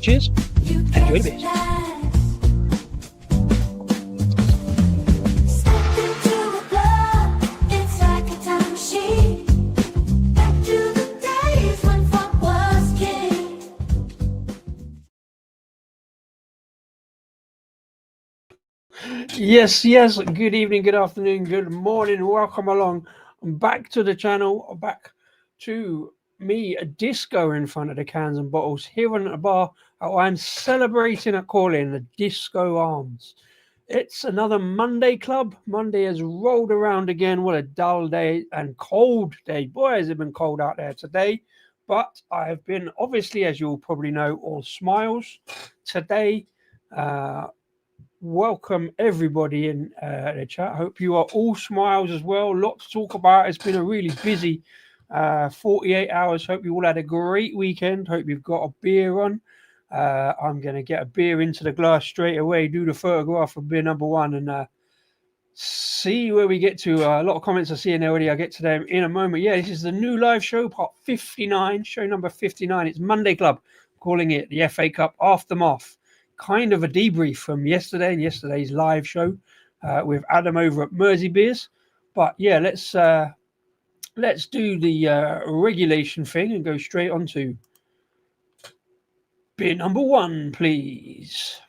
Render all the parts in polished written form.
cheers. Enjoy the beers. Yes, good evening, good afternoon, good morning, welcome along back to the channel, back to me, a disco in front of the cans and bottles here on the bar. I'm celebrating a call-in, the Disco Arms. It's another Monday club. Monday has rolled around again. What a dull day and cold day. Boy, has it been cold out there today. But I have been, obviously, as you'll probably know, all smiles today. Welcome everybody in the chat. Hope you are all smiles as well. Lot to talk about. It's been a really busy 48 hours. Hope you all had a great weekend. Hope you've got a beer on. I'm going to get a beer into the glass straight away, do the photograph of beer number one, and see where we get to. A lot of comments I see in there already. I'll get to them in a moment. Yeah, this is the new live show, part 59, show number 59. It's Monday Club, calling it the FA Cup Aftermath. Kind of a debrief from yesterday and yesterday's live show with Adam over at Mersey Beers. But yeah, let's do the regulation thing and go straight on to beer number one, please.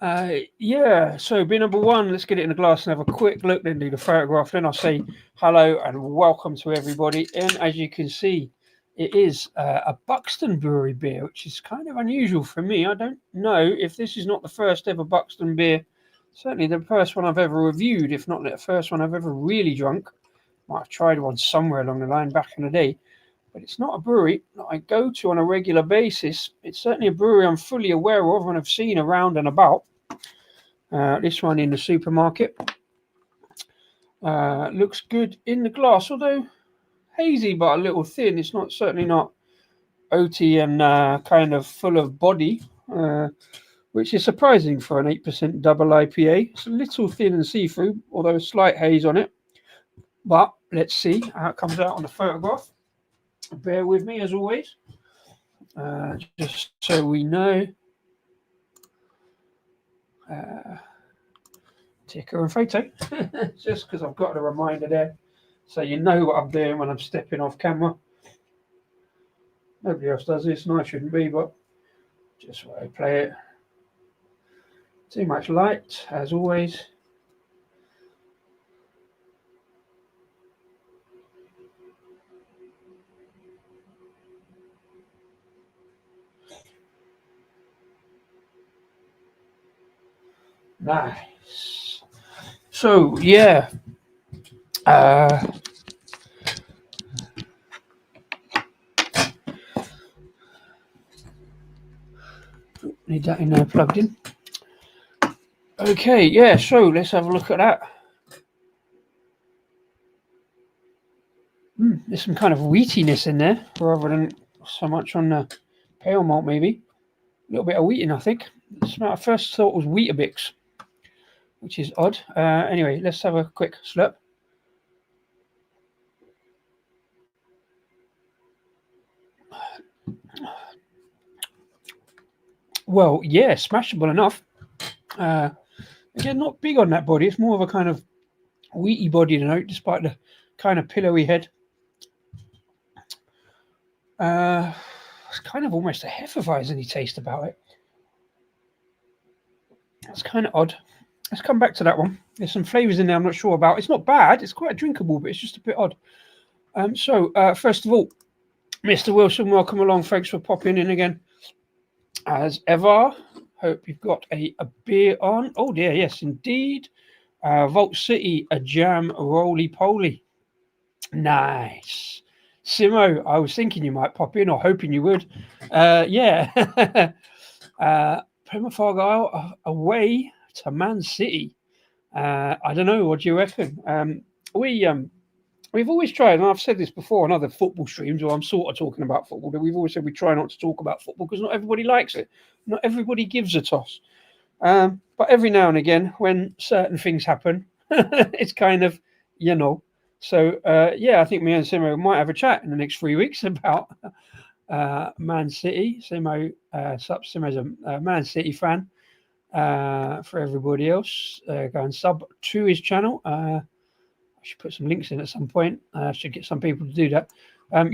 So beer number one, let's get it in the glass and have a quick look, then do the photograph. Then I'll say hello and welcome to everybody. And as you can see, it is a Buxton Brewery beer, which is kind of unusual for me. I don't know if this is not the first ever Buxton beer. Certainly the first one I've ever reviewed, if not the first one I've ever really drunk. Might have tried one somewhere along the line back in the day. But it's not a brewery that I go to on a regular basis. It's certainly a brewery I'm fully aware of and have seen around and about. This one in the supermarket. Looks good in the glass, although hazy but a little thin. It's not certainly not oaty and kind of full of body, which is surprising for an 8% double IPA. It's a little thin and see-through, although a slight haze on it. But let's see how it comes out on the photograph. Bear with me as always, just so we know. Ticker and photo, just because I've got a reminder there. So you know what I'm doing when I'm stepping off camera. Nobody else does this, and I shouldn't be, but just where I play it. Too much light, as always. Nice. So, yeah. Need that in there plugged in. Okay, yeah, so let's have a look at that. There's some kind of wheatiness in there rather than so much on the pale malt, maybe. A little bit of wheating, I think. The smell I first thought was Weetabix, which is odd. Anyway, let's have a quick slurp. Well, yeah, smashable enough. Again, not big on that body. It's more of a kind of wheaty body note, despite the kind of pillowy head. It's kind of almost a Hefeweizen-y taste about it. That's kind of odd. Let's come back to that one. There's some flavours in there I'm not sure about. It's not bad. It's quite drinkable, but it's just a bit odd. First of all, Mr. Wilson, welcome along. Thanks for popping in again. As ever, hope you've got a beer on. Oh dear, yes, indeed. Vault City, a jam roly-poly. Nice. Simo, I was thinking you might pop in or hoping you would. Yeah. Plymouth Argyle away to Man City. I don't know. What do you reckon? We've always tried, and I've said this before on other football streams, or I'm sort of talking about football, but we've always said we try not to talk about football because not everybody likes it. Not everybody gives a toss. But every now and again, when certain things happen, it's kind of, you know. So, yeah, I think me and Simo might have a chat in the next 3 weeks about Man City. Simo, Simo's a Man City fan. For everybody else, go and sub to his channel. I should put some links in at some point. I should get some people to do that. We'll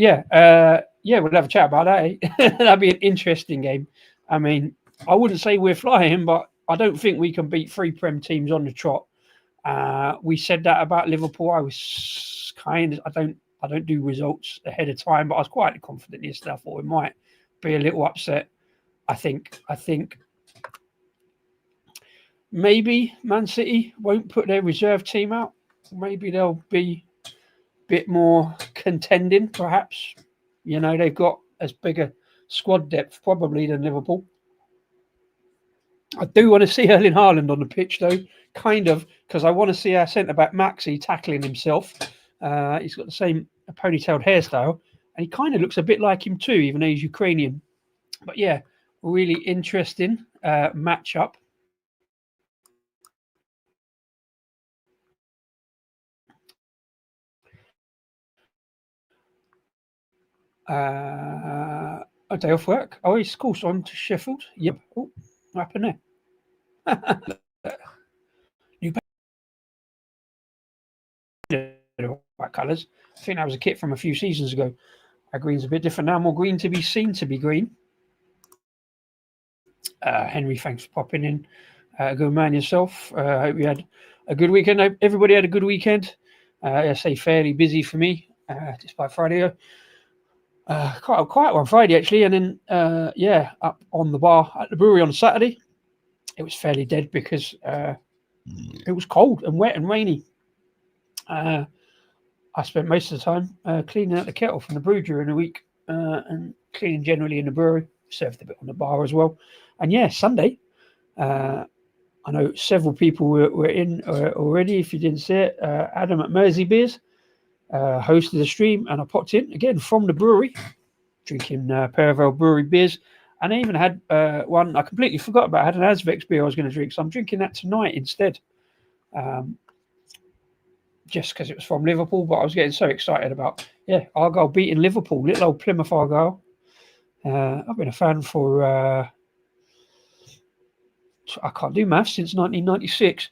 have a chat about that. Eh? That'd be an interesting game. I mean, I wouldn't say we're flying, but I don't think we can beat 3 Prem teams on the trot. We said that about Liverpool. I was I don't do results ahead of time, but I was quite confident yesterday. I thought we might be a little upset. I think maybe Man City won't put their reserve team out. Maybe they'll be a bit more contending, perhaps. You know, they've got as big a squad depth probably than Liverpool. I do want to see Erling Haaland on the pitch, though, kind of, because I want to see our centre-back Maxi tackling himself. He's got the same ponytailed hairstyle, and he kind of looks a bit like him too, even though he's Ukrainian. But yeah, really interesting matchup. A day off work. Oh, he's course on to Sheffield. Yep. Oh, what happened there? New white colours. I think that was a kit from a few seasons ago. Our green's a bit different now. More green to be seen to be green. Henry, thanks for popping in. Good man yourself. I hope you had a good weekend. Hope everybody had a good weekend. I say fairly busy for me, despite Friday. Quite a quiet one Friday actually, and then up on the bar at the brewery on Saturday. It was fairly dead because it was cold and wet and rainy. I spent most of the time cleaning out the kettle from the brew during the week and cleaning generally in the brewery. Served a bit on the bar as well. And yeah, Sunday. I know several people were in already. If you didn't see it, Adam at Mersey Beers hosted the stream, and I popped in again from the brewery, drinking Paravel Brewery beers. And I even had one I completely forgot about. I had an Azvex beer I was going to drink, so I'm drinking that tonight instead. Just because it was from Liverpool, but I was getting so excited about Argyle beating Liverpool, little old Plymouth Argyle. I've been a fan for I can't do maths since 1996,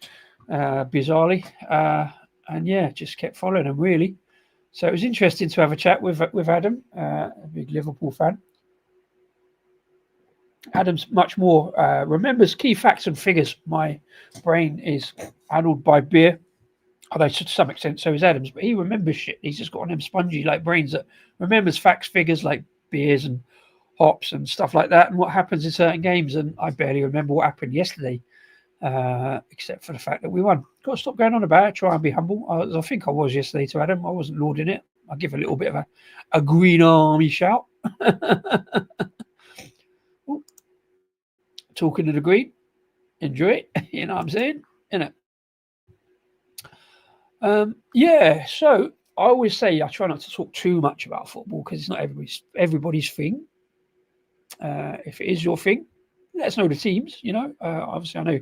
bizarrely, and just kept following them really. So it was interesting to have a chat with Adam, a big Liverpool fan. Adam's much more remembers key facts and figures. My brain is addled by beer, although to some extent so is Adam's, but he remembers shit. He's just got one of them spongy like brains that remembers facts, figures like beers and hops and stuff like that, and what happens in certain games. And I barely remember what happened yesterday, except for the fact that we won. Got to stop going on about it. Try and be humble. I think I was yesterday to Adam. I wasn't lauding it. I give a little bit of a Green Army shout. Talking to the green, enjoy it. You know what I'm saying? Innit? So I always say I try not to talk too much about football because it's not everybody's thing. If it is your thing, let us know the teams. You know, obviously I know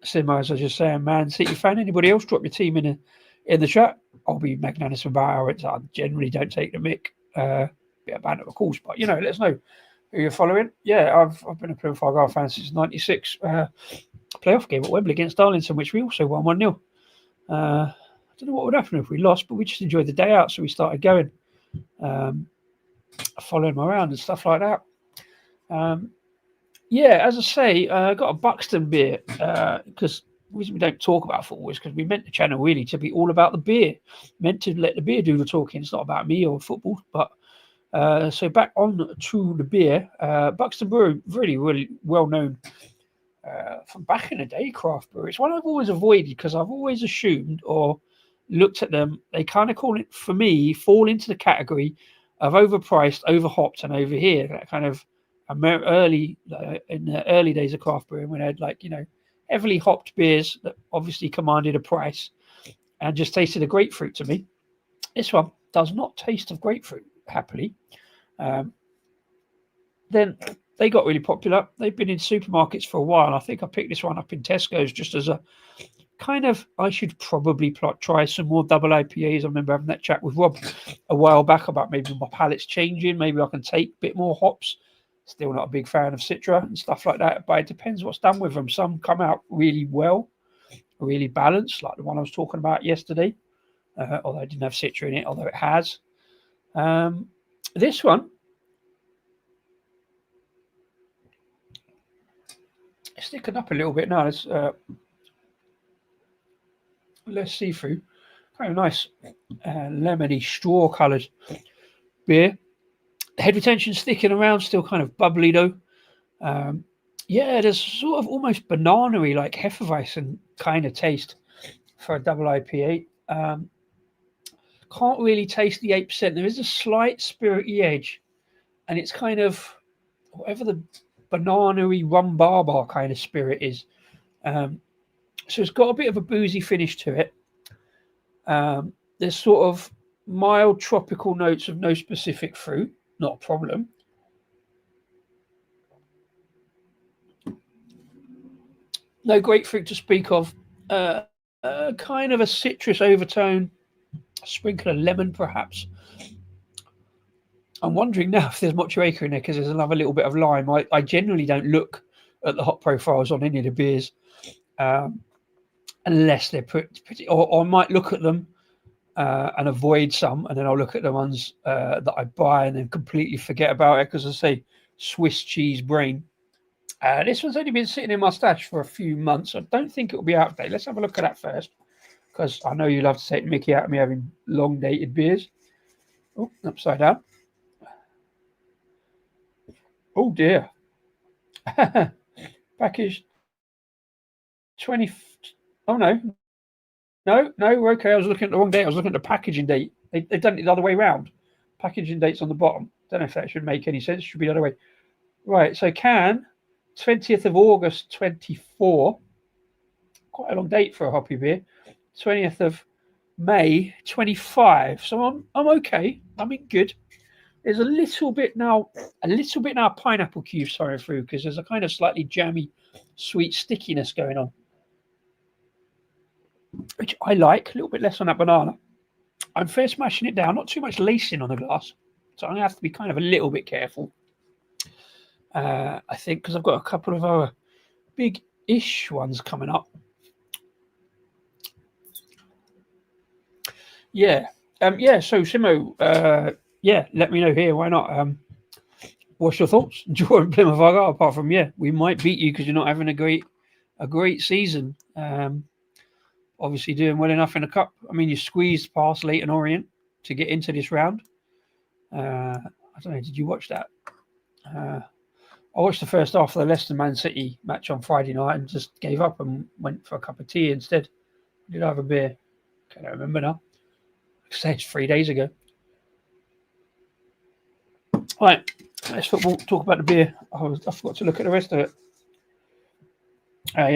Simo, as I was just saying, Man City fan. Anybody else, drop your team in the chat. I'll be magnanimous about it. I generally don't take the mick. Bit of banter, of course, but you know, let us know who you're following. Yeah, I've been a Plymouth Argyle fan since '96. Playoff game at Wembley against Darlington, which we also won 1-0. I don't know what would happen if we lost, but we just enjoyed the day out, so we started going, following them around and stuff like that. As I say, I got a Buxton beer because we don't talk about football, because we meant the channel really to be all about the beer, meant to let the beer do the talking. It's not about me or football, but so back on to the beer. Buxton Brewery, really, really well known from back in the day, craft brewery. It's one I've always avoided because I've always assumed or looked at them. They kind of fall into the category of overpriced, overhopped, and over here that kind of early in the early days of craft brewing when I had heavily hopped beers that obviously commanded a price and just tasted of grapefruit to me. This one does not taste of grapefruit, happily. Then they got really popular. They've been in supermarkets for a while. I think I picked this one up in Tesco's just as a kind of, I should probably try some more double IPAs. I remember having that chat with Rob a while back about maybe my palate's changing. Maybe I can take a bit more hops. Still not a big fan of Citra and stuff like that, but it depends what's done with them. Some come out really well, really balanced, like the one I was talking about yesterday, although it didn't have Citra in it, although it has. This one, it's sticking up a little bit now. It's less see-through. Kind of nice lemony, straw-coloured beer. Head retention sticking around, still kind of bubbly though. Yeah, there's sort of almost banana-y, like Hefeweizen kind of taste for a double IPA. Can't really taste the 8%. There is a slight spirity edge, and it's kind of whatever the banana-y rum barbar kind of spirit is. So it's got a bit of a boozy finish to it. There's sort of mild tropical notes of no specific fruit, not a problem. No grapefruit to speak of. Kind of a citrus overtone, a sprinkle of lemon perhaps. I'm wondering now if there's mochueka in there because there's another little bit of lime. I generally don't look at the hop profiles on any of the beers unless they're pretty, or I might look at them and avoid some, and then I'll look at the ones that I buy and then completely forget about it because I say Swiss cheese brain. This one's only been sitting in my stash for a few months. I don't think it will be out of date. Let's have a look at that first, because I know you love to take the mickey out of me having long dated beers. Oh, upside down. Oh dear. Packaged 20. Oh no. No, okay. I was looking at the wrong date. I was looking at the packaging date. They've done it the other way around. Packaging date's on the bottom. Don't know if that should make any sense. It should be the other way. Right, so can 20th of August 24. Quite a long date for a hoppy beer. 20th of May 25. So I'm okay. I'm in good. There's a little bit now pineapple cubes sorry through because there's a kind of slightly jammy, sweet stickiness going on, which I like. A little bit less on that banana. I'm fair smashing it down, not too much lacing on the glass, so I'm gonna have to be kind of a little bit careful. I think because I've got a couple of other big-ish ones coming up. Yeah, So Simo, let me know here. Why not? What's your thoughts? Jordan Plymouth Argyle, apart from we might beat you because you're not having a great season. Obviously doing well enough in the cup. I mean, you squeezed past Leyton Orient to get into this round. I don't know. Did you watch that? I watched the first half of the Leicester Man City match on Friday night and just gave up and went for a cup of tea instead. Did I have a beer? Can't remember now. I say it's 3 days ago. Right, let's talk about the beer. I forgot to look at the rest of it.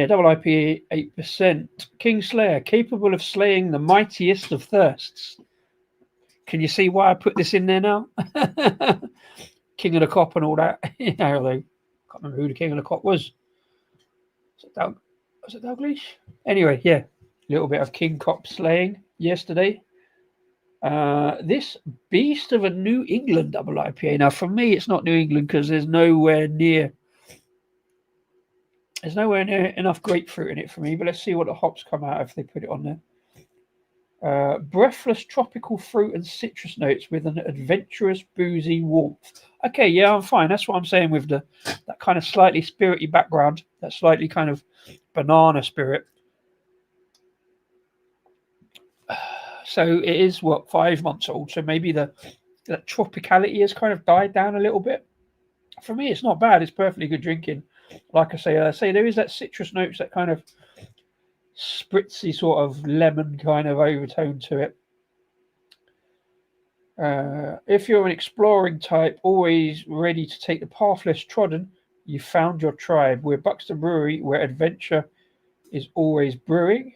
Double IPA, 8%. King Slayer, capable of slaying the mightiest of thirsts. Can you see why I put this in there now? King of the Cop and all that. Although I can't remember who the King of the Cop was. Was it Dalglish? Anyway, a little bit of King Cop slaying yesterday. This beast of a New England double IPA. Now, for me, it's not New England because there's nowhere near enough grapefruit in it for me. But let's see what the hops come out if they put it on there. Breathless tropical fruit and citrus notes with an adventurous boozy warmth. Okay, I'm fine. That's what I'm saying with that kind of slightly spirity background, that slightly kind of banana spirit. So it is 5 months old. So maybe that tropicality has kind of died down a little bit. For me, it's not bad. It's perfectly good drinking. Like I say there is that citrus notes, that kind of spritzy sort of lemon kind of overtone to it. If you're an exploring type, always ready to take the path less trodden, you found your tribe. We're Buxton Brewery, where adventure is always brewing.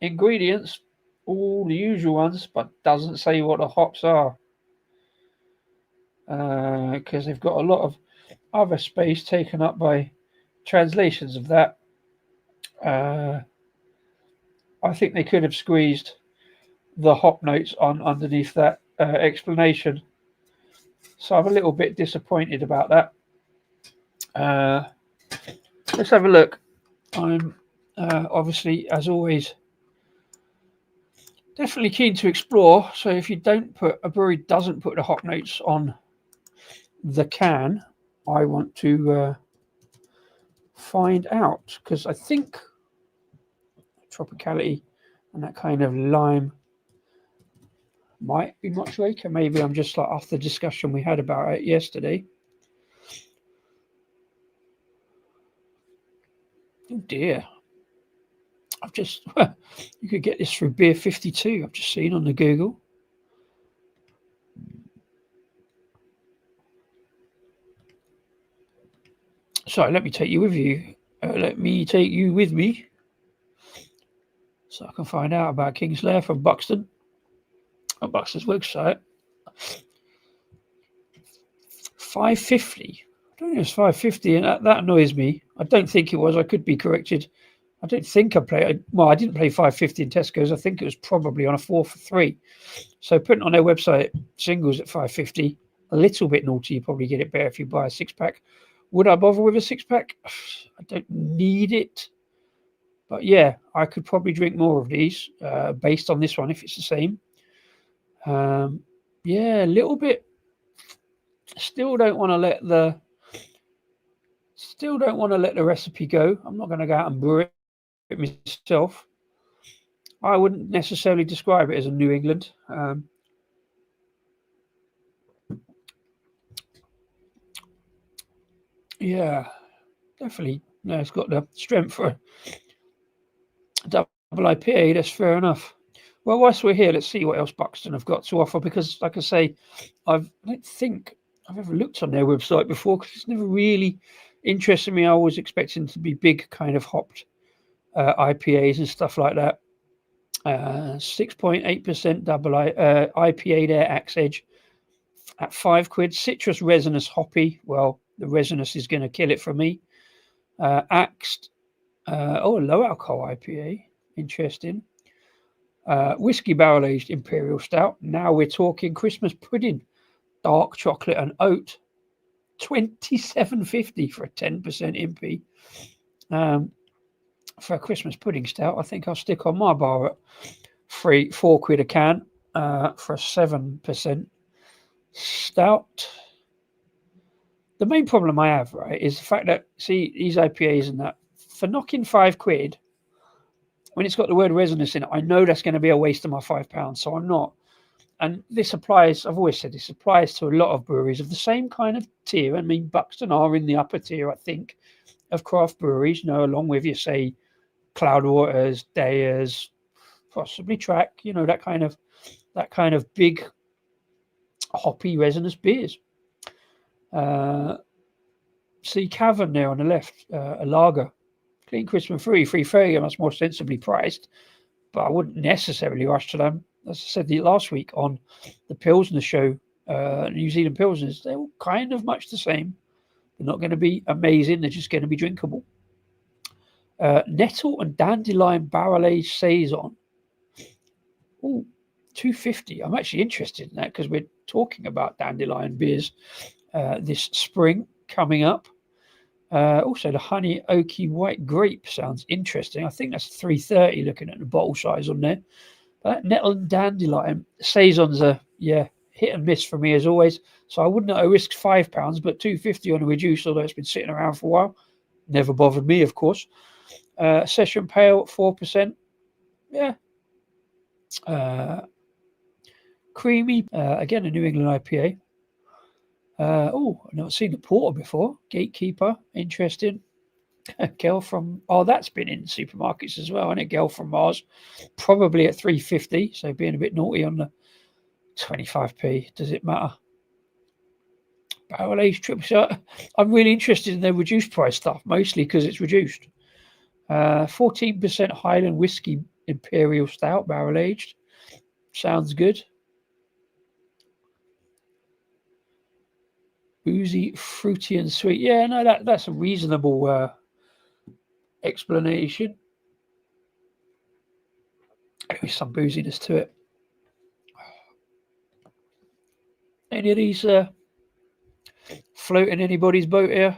Ingredients all the usual ones, but doesn't say what the hops are. Because they've got a lot of other space taken up by translations of that. I think they could have squeezed the hop notes on underneath that explanation. So I'm a little bit disappointed about that. Let's have a look. I'm obviously, as always, definitely keen to explore. So if a brewery doesn't put the hop notes on the can, I want to find out, because I think tropicality and that kind of lime might be much weaker. Maybe I'm just like off the discussion we had about it yesterday. Oh dear. I've just, you could get this through Beer 52, I've just seen on the Google. So let me take you with you. Let me take you with me so I can find out about King's Lair from Buxton on Buxton's website. 550. I don't think it's 550, and that annoys me. I don't think it was. I could be corrected. I don't think I played. Well, I didn't play 550 in Tesco's. I think it was probably on a 4 for 3. So putting on their website singles at 550, a little bit naughty. You probably get it better if you buy a 6-pack. Would I bother with a 6-pack? I don't need it. But yeah, I could probably drink more of these based on this one if it's the same. Yeah, a little bit. Still don't want to let the recipe go. I'm not going to go out and brew it myself. I wouldn't necessarily describe it as a New England. Yeah, definitely. No, it's got the strength for a double IPA. That's fair enough. Well, whilst we're here, let's see what else Buxton have got to offer, because, like I say, I don't think I've ever looked on their website before, because it's never really interested me. I was expecting to be big kind of hopped IPAs and stuff like that. 6.8% double IPA there, Axe Edge at £5. Citrus resinous hoppy. Well, the resinous is going to kill it for me. Axed. A low alcohol IPA. Interesting. Whiskey barrel aged imperial stout. Now we're talking Christmas pudding, dark chocolate and oat. £27.50 for a 10% impy. For a Christmas pudding stout, I think I'll stick on my bar at £4 a can for a 7% stout. The main problem I have, right, is the fact that, see, these IPAs and that, for knocking £5, when it's got the word resinous in it, I know that's going to be a waste of my £5, so I'm not. And this applies, I've always said this applies to a lot of breweries of the same kind of tier. I mean, Buxton are in the upper tier, I think, of craft breweries, along with, you say, Cloudwaters, Deyers, possibly Track, that kind of big hoppy resinous beers. See Cavern there on the left, a lager, clean, crisp and free, 330, much more sensibly priced, but I wouldn't necessarily rush to them. As I said last week on the Pilsner show, New Zealand Pilsners, they're all kind of much the same. They're not going to be amazing, they're just going to be drinkable. Nettle and Dandelion Barrel Aged Saison. Oh, $2.50. I'm actually interested in that, because we're talking about dandelion beers this spring coming up. Also, the Honey Oaky White Grape sounds interesting. I think that's $3.30 looking at the bottle size on there. But Nettle and Dandelion Saisons are, hit and miss for me as always. So I wouldn't have risked £5, but $2.50 on a reduce, although it's been sitting around for a while. Never bothered me, of course. Session Pale, 4%. Yeah. Creamy, again, a New England IPA. I've not seen the porter before. Gatekeeper, interesting. Girl from, that's been in supermarkets as well, isn't it? Girl from Mars, probably at $3.50. So being a bit naughty on the 25p. Does it matter? Barrel aged triple. So I'm really interested in their reduced price stuff, mostly because it's reduced. 14% Highland whiskey Imperial Stout, barrel aged. Sounds good. Boozy, fruity, and sweet. Yeah, no, that's a reasonable explanation. There's some booziness to it. Any of these floating anybody's boat here?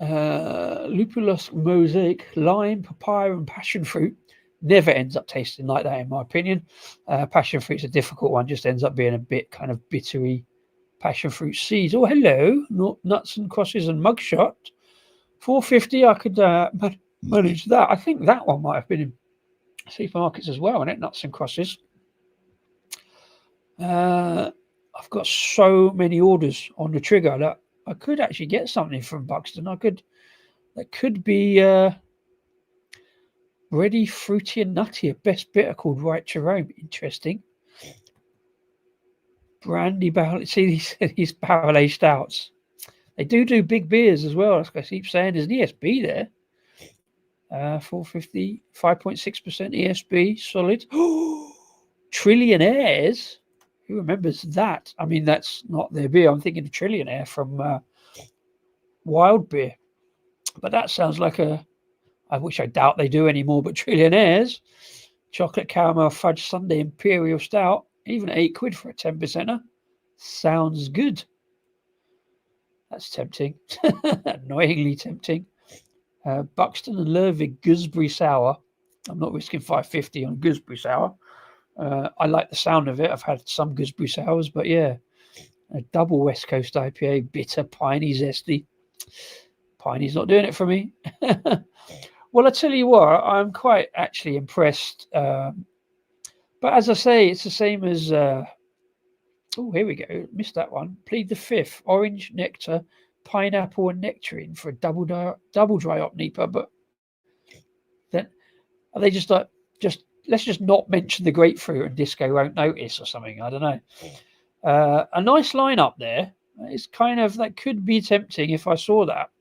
Lupulus mosaic, lime, papaya, and passion fruit never ends up tasting like that, in my opinion. Passion fruit's a difficult one, just ends up being a bit kind of bittery. Passion fruit seeds. Oh, hello, nuts and crosses and mugshot. 450. I could manage that. I think that one might have been in supermarkets as well, isn't it? Nuts and crosses. I've got so many orders on the trigger that I could actually get something from Buxton. That could be ready, fruity and nutty. A best bitter called Right to Rome. Interesting. Brandy barrel. See these barrel aged stouts. They do big beers as well. Like I keep saying, there's an ESB there. 450, 5.6% ESB, solid. Trillionaires. Who remembers that? I mean, that's not their beer. I'm thinking of Trillionaire from Wild Beer. But that sounds like which I doubt they do anymore, but Trillionaires. Chocolate caramel fudge sundae imperial stout. Even £8 for a 10%er. Sounds good. That's tempting. Annoyingly tempting. Buxton and Lervig gooseberry sour. I'm not risking 550 on gooseberry sour. I like the sound of it. I've had some gooseberry sours, but yeah. A double West Coast IPA, bitter, piney, zesty. Piney's not doing it for me. Well, I tell you what, I'm quite actually impressed. But as I say, it's the same as... oh, here we go. Missed that one. Plead the fifth. Orange, nectar, pineapple, and nectarine for a double dry hop NEPA. But then are they just like, let's just not mention the grapefruit and Disco won't notice or something? I don't know. A nice lineup there. It's kind of, that could be tempting if I saw that.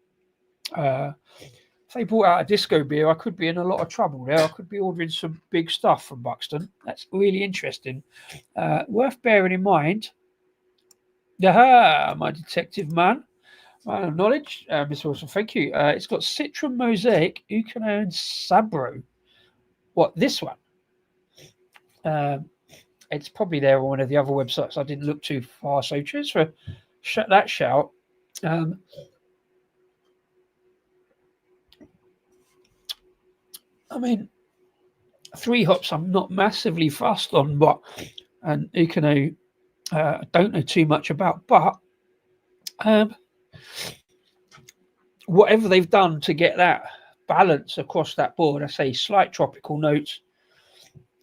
If they brought out a Disco beer, I could be in a lot of trouble there. I could be ordering some big stuff from Buxton. That's really interesting. Worth bearing in mind. Aha, my detective man. Man of knowledge. Mr. Wilson, thank you. It's got Citron Mosaic, Ucano, and Sabro. What, this one? It's probably there on one of the other websites. I didn't look too far. So cheers for that shout. I mean, 3 hops I'm not massively fussed on, and Ucano I don't know too much about, but whatever they've done to get that balance across that board, I say slight tropical notes.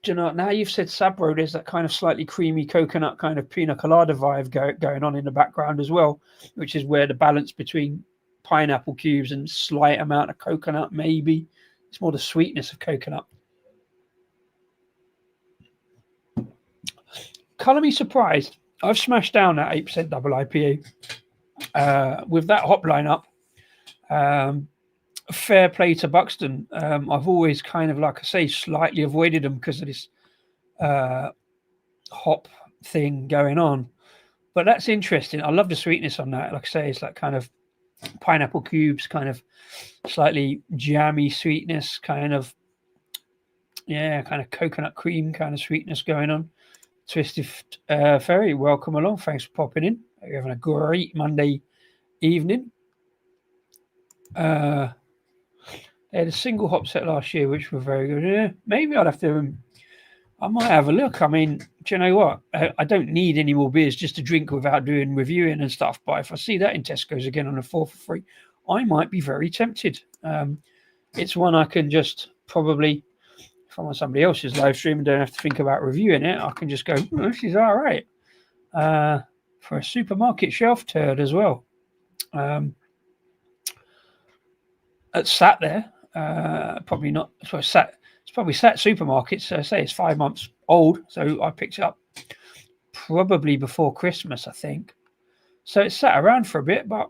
Do you know, now you've said Sabro, there's that kind of slightly creamy coconut kind of pina colada vibe going on in the background as well, which is where the balance between pineapple cubes and slight amount of coconut, maybe. It's more the sweetness of coconut. Colour me surprised. I've smashed down that 8% double IPA with that hop lineup. Fair play to Buxton. I've always kind of, like I say, slightly avoided them because of this hop thing going on. But that's interesting. I love the sweetness on that. Like I say, it's like kind of pineapple cubes, kind of slightly jammy sweetness, kind of coconut cream kind of sweetness going on. Twisted Ferry, welcome along. Thanks for popping in. You're having a great Monday evening. They had a single hop set last year, which were very good. Yeah, maybe I'd have to. I might have a look. I mean, do you know what? I don't need any more beers just to drink without doing reviewing and stuff. But if I see that in Tesco's again on a 4 for free, I might be very tempted. It's one I can just probably, if I'm on somebody else's live stream and don't have to think about reviewing it, I can just go, oh, this is all right. For a supermarket shelf turd as well. It sat there. Probably not. So it's probably sat supermarkets. So I say it's 5 months old. So I picked it up probably before Christmas, I think. So it sat around for a bit, but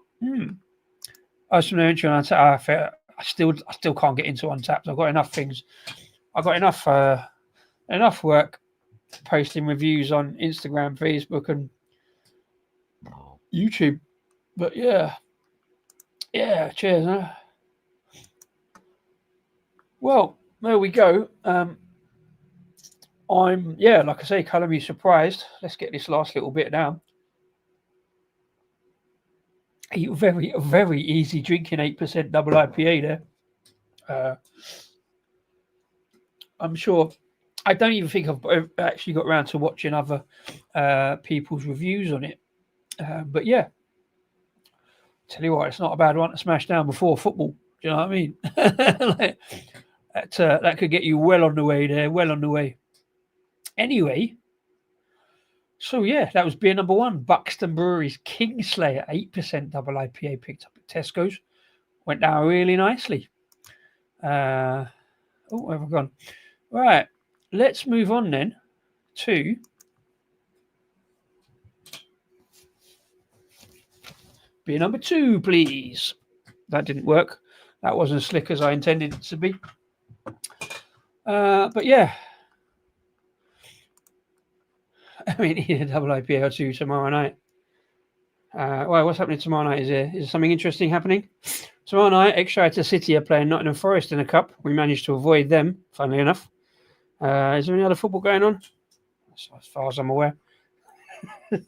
I was going to mention Untapped. I still can't get into Untapped. I've got enough things. I've got enough work posting reviews on Instagram, Facebook, and YouTube. But yeah, cheers. Huh? Well, there we go. I'm like I say, colour me surprised. Let's get this last little bit down. A very easy drinking 8% double IPA there. I'm sure. I don't even think I've actually got around to watching other people's reviews on it. But yeah, tell you what, it's not a bad one to smash down before football. Do you know what I mean? Like, that could get you well on the way there, well on the way. Anyway, so yeah, that was beer number one. Buxton Brewery's Kingslayer 8% double IPA picked up at Tesco's. Went down really nicely. Where have I gone? Right, let's move on then to beer number two, please. That didn't work. That wasn't as slick as I intended it to be. But yeah, I mean, a double IPA or two tomorrow night. Well, what's happening tomorrow night? Is there something interesting happening? Tomorrow night, Exeter City are playing Nottingham Forest in a cup. We managed to avoid them, funnily enough. Is there any other football going on? As far as I'm aware.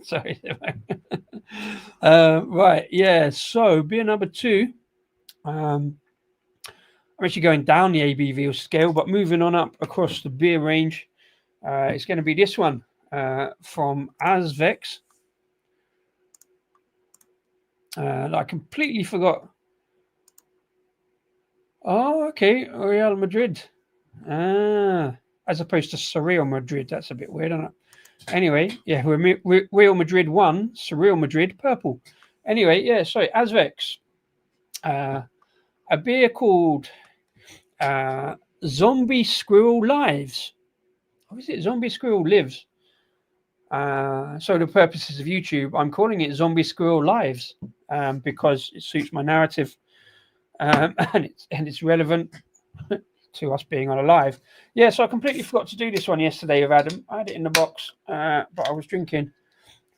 Sorry. Right, yeah. So, beer number two. I'm actually going down the ABV scale, but moving on up across the beer range. It's going to be this one from Azvex. I completely forgot. Oh, okay. Real Madrid. As opposed to Real Madrid. That's a bit weird, isn't it? Anyway, yeah, we're Real Madrid 1, Surreal Madrid purple. Anyway, yeah, sorry, Azvex. A beer called Zombie Squirrel Lives. Or is it Zombie Squirrel Lives? So the purposes of YouTube, I'm calling it Zombie Squirrel Lives because it suits my narrative and it's relevant to us being on a live. Yeah, so I completely forgot to do this one yesterday with Adam. I had it in the box, but I was drinking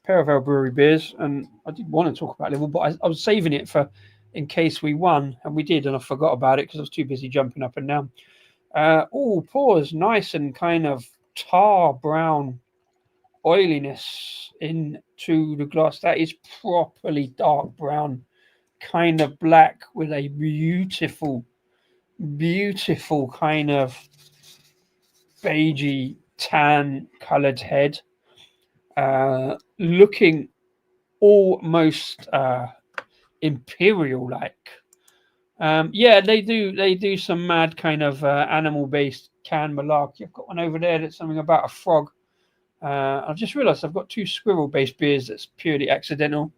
a pair of our brewery beers, and I did want to talk about Liverpool, but I was saving it for in case we won, and we did, and I forgot about it because I was too busy jumping up and down. Pours nice and kind of tar brown oiliness into the glass. That is properly dark brown, kind of black with a beautiful kind of beigey tan colored head, looking almost imperial like. Yeah, they do some mad kind of animal based can malarkey. I've got one over there that's something about a frog. I've just realized I've got two squirrel based beers that's purely accidental.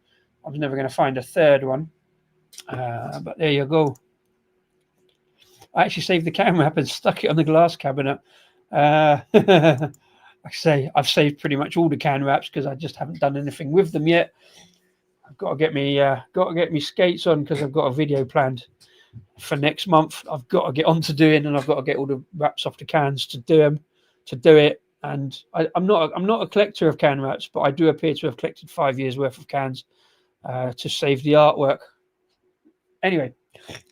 I was never going to find a third one, but there you go. I actually saved the can wrap and stuck it on the glass cabinet. Like I say, I've saved pretty much all the can wraps because I just haven't done anything with them yet. I've got to get me skates on because I've got a video planned for next month. I've got to get on to doing, and I've got to get all the wraps off the cans to do it. And I'm not a collector of can wraps, but I do appear to have collected 5 years worth of cans to save the artwork. Anyway,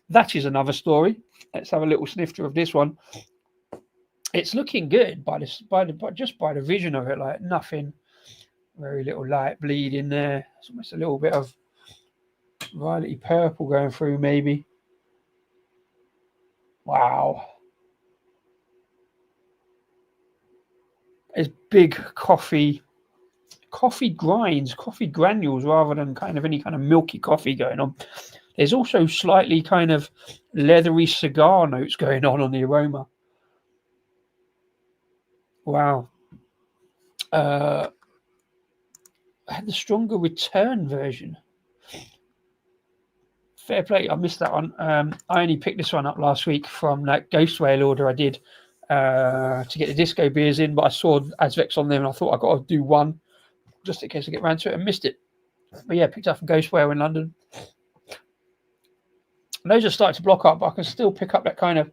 that is another story. Let's have a little snifter of this one. It's looking good just by the vision of it, like nothing, very little light bleed in there. It's almost a little bit of violety purple going through, maybe. Wow. There's big coffee grinds, coffee granules rather than kind of any kind of milky coffee going on. There's also slightly kind of leathery cigar notes going on the aroma. Wow. I had the stronger return version. Fair play. I missed that one. I only picked this one up last week from that Ghost Whale order I did to get the disco beers in, but I saw Azvex on there and I thought I got to do one just in case I get around to it and missed it. But yeah, picked up from Ghost Whale in London. Those are starting to block up, but I can still pick up that kind of,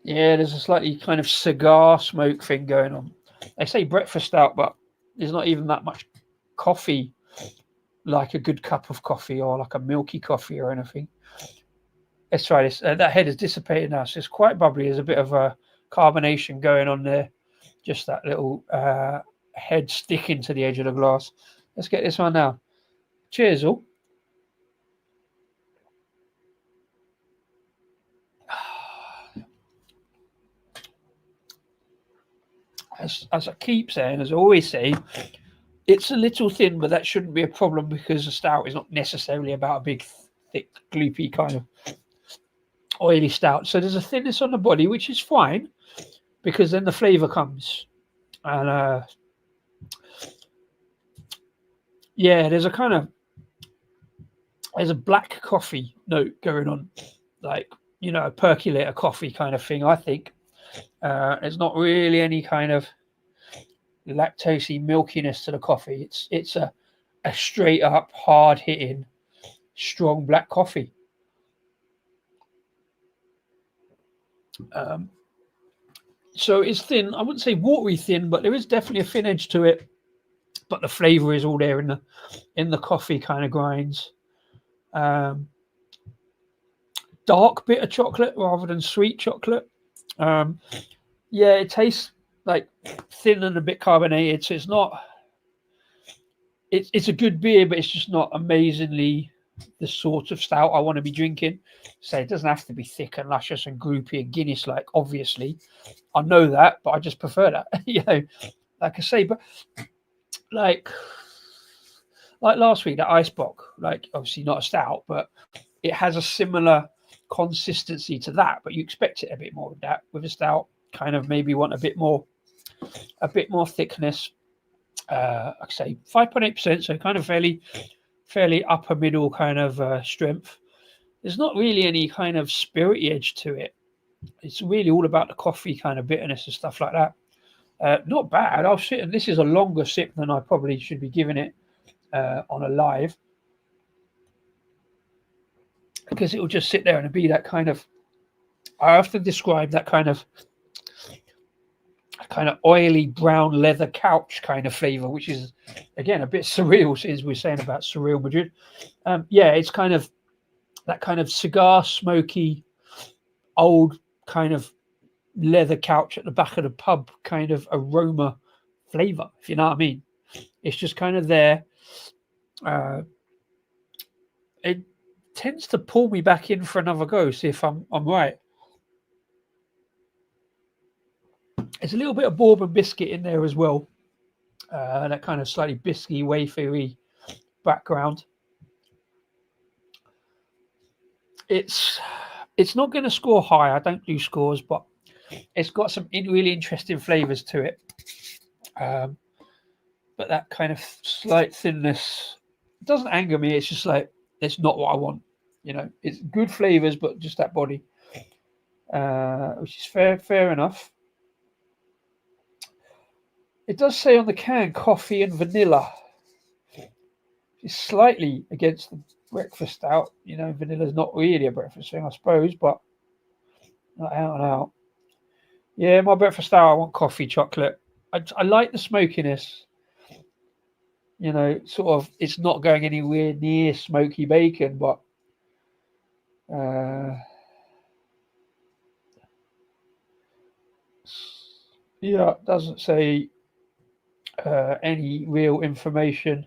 yeah, there's a slightly kind of cigar smoke thing going on. They say breakfast stout, but there's not even that much coffee, like a good cup of coffee or like a milky coffee or anything. Let's try this. That head is dissipated now, so it's quite bubbly. There's a bit of a carbonation going on there. Just that little head sticking to the edge of the glass. Let's get this one now. Cheers, all. As I keep saying, as I always say, it's a little thin, but that shouldn't be a problem because a stout is not necessarily about a big, thick, gloopy kind of oily stout. So there's a thinness on the body, which is fine because then the flavour comes. And yeah, there's a black coffee note going on, like, you know, a percolator coffee kind of thing, I think. There's not really any kind of lactosey milkiness to the coffee. It's a straight up, hard hitting, strong black coffee. So it's thin. I wouldn't say watery thin, but there is definitely a thin edge to it. But the flavour is all there in the coffee kind of grinds. Dark bitter chocolate rather than sweet chocolate. Yeah, it tastes like thin and a bit carbonated, so it's not. It's a good beer, but it's just not amazingly the sort of stout I want to be drinking. So it doesn't have to be thick and luscious and groupy and Guinness like. Obviously, I know that, but I just prefer that. You know, like I say, but like last week, that ice bock, like obviously not a stout, but it has a similar consistency to that, but you expect it a bit more of that. With a stout, kind of maybe want a bit more thickness. Like I say 5.8%, so kind of fairly upper middle kind of strength. There's not really any kind of spirity edge to it. It's really all about the coffee kind of bitterness and stuff like that. Not bad. I'll sit, and this is a longer sip than I probably should be giving it on a live, because it will just sit there and be that kind of, I often describe that kind of oily brown leather couch kind of flavor, which is again a bit surreal since we're saying about surreal Madrid. Yeah, it's kind of that kind of cigar smoky old kind of leather couch at the back of the pub kind of aroma flavor, if you know what I mean. It's just kind of there. It tends to pull me back in for another go, see if I'm right. There's a little bit of bourbon biscuit in there as well. That kind of slightly biscuity, wafery background. It's not going to score high. I don't do scores, but it's got some really interesting flavors to it. But that kind of slight thinness doesn't anger me. It's just like, it's not what I want. You know, it's good flavors, but just that body, which is fair enough. It does say on the can coffee and vanilla. It's slightly against the breakfast stout. You know, vanilla's not really a breakfast thing, I suppose, but not out and out. Yeah, my breakfast stout, I want coffee, chocolate. I like the smokiness. You know, sort of, it's not going anywhere near smoky bacon, but yeah, it doesn't say any real information.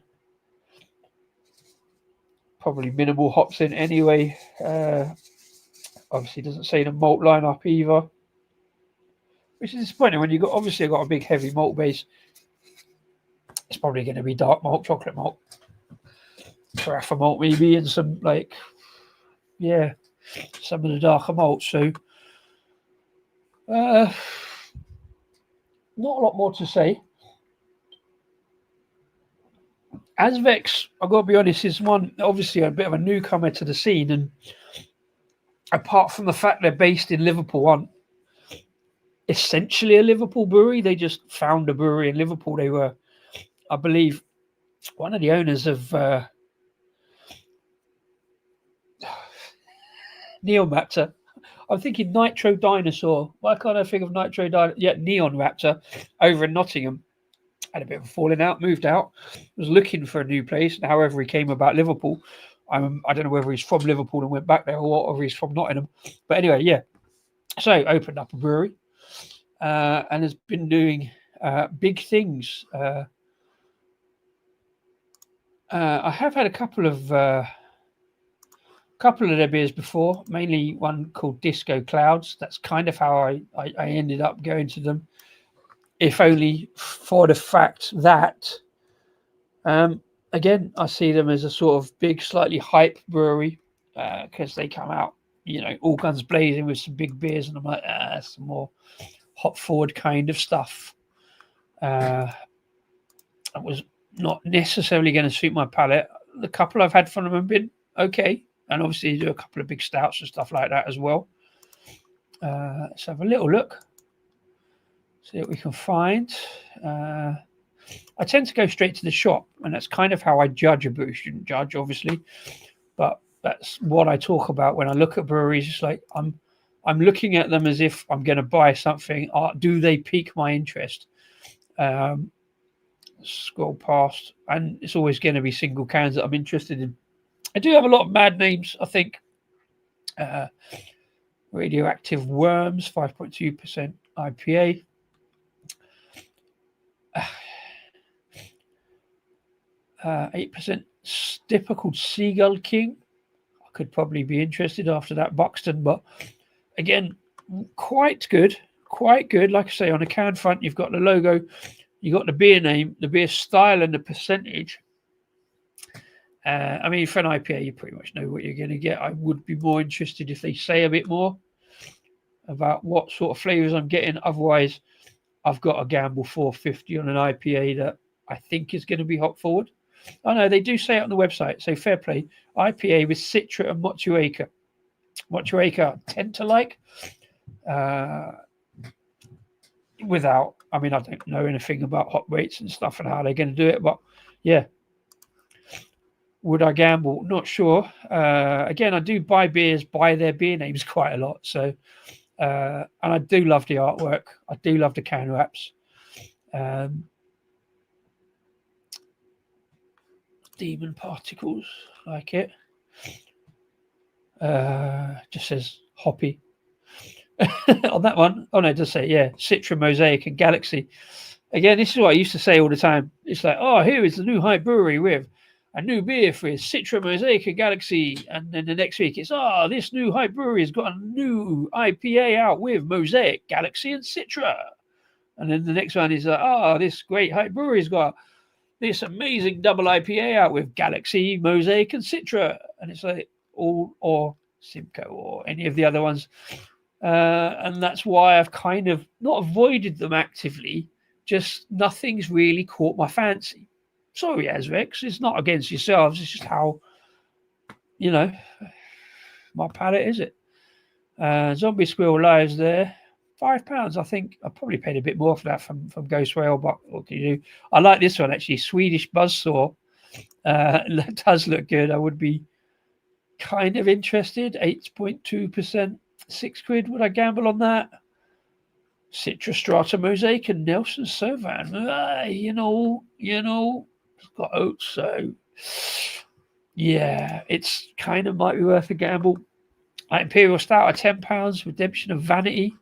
Probably minimal hops in anyway. Obviously doesn't say the malt lineup either, which is disappointing when you've got obviously got a big heavy malt base. It's probably going to be dark malt, chocolate malt, carafa malt maybe, and some like, yeah, some of the darker malts. So not a lot more to say. Azvex, I've got to be honest, is one obviously a bit of a newcomer to the scene, and apart from the fact they're based in Liverpool, aren't essentially a Liverpool brewery. They just found a brewery in Liverpool. They were, I believe, one of the owners of Neon Raptor. I'm thinking Nitro Dinosaur. Why can't I think of Nitro Dinosaur? Yeah, Neon Raptor over in Nottingham. Had a bit of a falling out, moved out, was looking for a new place. And however he came about Liverpool, I don't know whether he's from Liverpool and went back there or whether he's from Nottingham. But anyway, yeah. So opened up a brewery and has been doing big things. I have had a couple of their beers before, mainly one called Disco Clouds. That's kind of how I ended up going to them, if only for the fact that, again, I see them as a sort of big, slightly hype brewery because they come out, all guns blazing with some big beers, and I'm like, some more hop forward kind of stuff. That was not necessarily going to suit my palate. The couple I've had from them have been okay. And obviously, you do a couple of big stouts and stuff like that as well. Let's have a little look. See what we can find. I tend to go straight to the shop, and that's kind of how I judge a brewery. Shouldn't judge, obviously, but that's what I talk about when I look at breweries. It's like I'm looking at them as if I'm going to buy something. Do they pique my interest? Scroll past, and it's always going to be single cans that I'm interested in. I do have a lot of mad names, I think. Radioactive Worms, 5.2% IPA. 8% stipper called Seagull King. I could probably be interested after that Buxton, but again, quite good. Like I say, on the can front, you've got the logo, you've got the beer name, the beer style, and the percentage. I mean, for an IPA, you pretty much know what you're going to get. I would be more interested if they say a bit more about what sort of flavors I'm getting. Otherwise, I've got a gamble 450 on an IPA that I think is going to be hop forward. I know they do say it on the website, so fair play. IPA with Citra and Motueka. Motueka I tend to like. Without, I mean, I don't know anything about hop rates and stuff and how they're going to do it, but yeah. Would I gamble? Not sure. Again, I do buy beers by their beer names quite a lot. So, and I do love the artwork. I do love the can wraps. Demon Particles, like it. Just says hoppy on that one. Oh no, it does say, yeah, Citra, Mosaic, and Galaxy. Again, this is what I used to say all the time. It's like, oh, here is the new hype brewery with a new beer for Citra, Mosaic, and Galaxy. And then the next week it's, this new hype brewery has got a new IPA out with Mosaic, Galaxy, and Citra. And then the next one is, this great hype brewery's got this amazing double IPA out with Galaxy, Mosaic, and Citra. And it's like, or Simcoe or any of the other ones. And that's why I've kind of not avoided them actively, just nothing's really caught my fancy. Sorry, Azvex, it's not against yourselves, it's just how, my palate is it. Zombie Squirrel Lives there. £5. I think I probably paid a bit more for that from Ghost Whale, but what can you do? I like this one actually, Swedish Buzzsaw. That does look good. I would be kind of interested. 8.2%, £6. Would I gamble on that? Citra Strata Mosaic and Nelson Sauvin. It's got oats, so yeah, it's kind of might be worth a gamble. Imperial Stout at £10. Redemption of Vanity.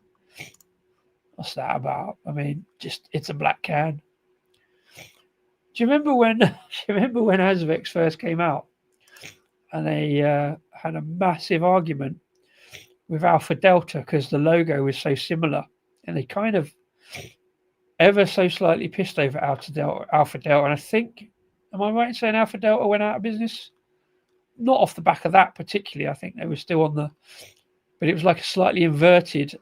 What's that about? I mean, just it's a black can. Do you remember when Azvex first came out, and they had a massive argument with Alpha Delta because the logo was so similar, and they kind of ever so slightly pissed over Alpha Delta, and I think, am I right in saying Alpha Delta went out of business? Not off the back of that particularly. I think they were still on the, but it was like a slightly inverted,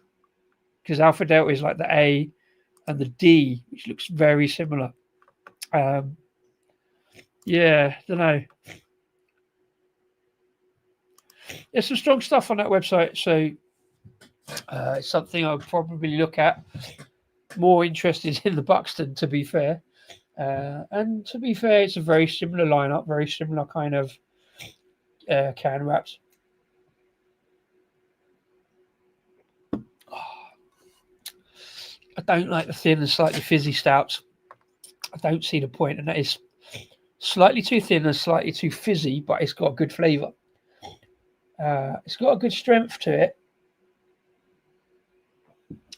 because Alpha Delta is like the A and the D, which looks very similar. Yeah, don't know. There's some strong stuff on that website, so it's something I'll probably look at. More interested in the Buxton, to be fair. And to be fair, it's a very similar lineup, very similar kind of can wraps. I don't like the thin and slightly fizzy stouts. I don't see the point, and that is slightly too thin and slightly too fizzy, but it's got a good flavour. It's got a good strength to it.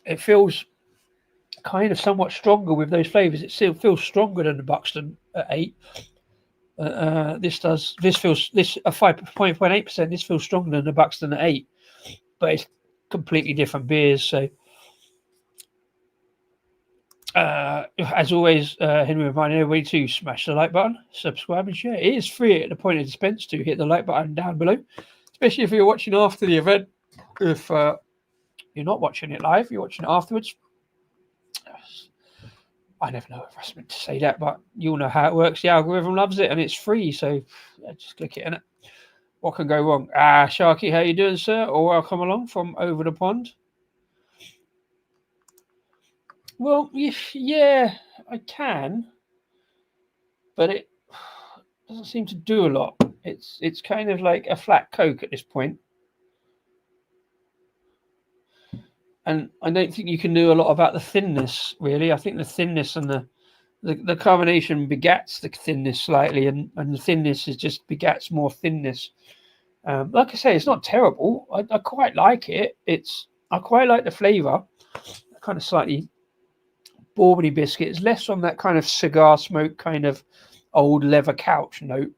It feels kind of somewhat stronger with those flavours. It still feels stronger than the Buxton at 8. This feels a 5.8%. This feels stronger than the Buxton at 8, but it's completely different beers. So, as always, Henry reminding everybody to smash the like button, subscribe, and share. It is free at the point of dispense to hit the like button down below, especially if you're watching after the event. If you're not watching it live, you're watching it afterwards. I never know if I was meant to say that, but you'll know how it works. The algorithm loves it, and it's free, so just click it in it. What can go wrong? Sharky, how you doing, sir? Or welcome along from over the pond. Well, yeah, I can, but it doesn't seem to do a lot. It's kind of like a flat Coke at this point. And I don't think you can do a lot about the thinness, really. I think the thinness and the carbonation begats the thinness slightly, and the thinness is just begats more thinness. Like I say, it's not terrible. I quite like it. I quite like the flavour. Kind of slightly bourbony biscuit. It's less on that kind of cigar smoke kind of old leather couch note.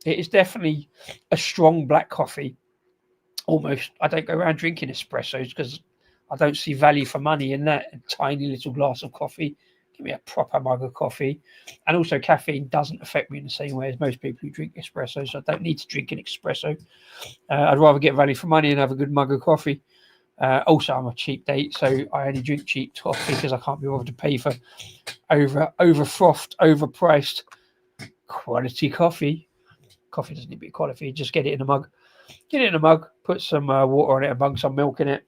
It is definitely a strong black coffee. Almost, I don't go around drinking espressos because I don't see value for money in that tiny little glass of coffee. Give me a proper mug of coffee. And also, caffeine doesn't affect me in the same way as most people who drink espresso, so I don't need to drink an espresso. I'd rather get value for money and have a good mug of coffee. Also, I'm a cheap date, so I only drink cheap coffee because I can't be bothered to pay for over frothed, overpriced quality coffee. Coffee doesn't need to be quality. Just get it in a mug. Get it in a mug. Put some water on it and bung some milk in it.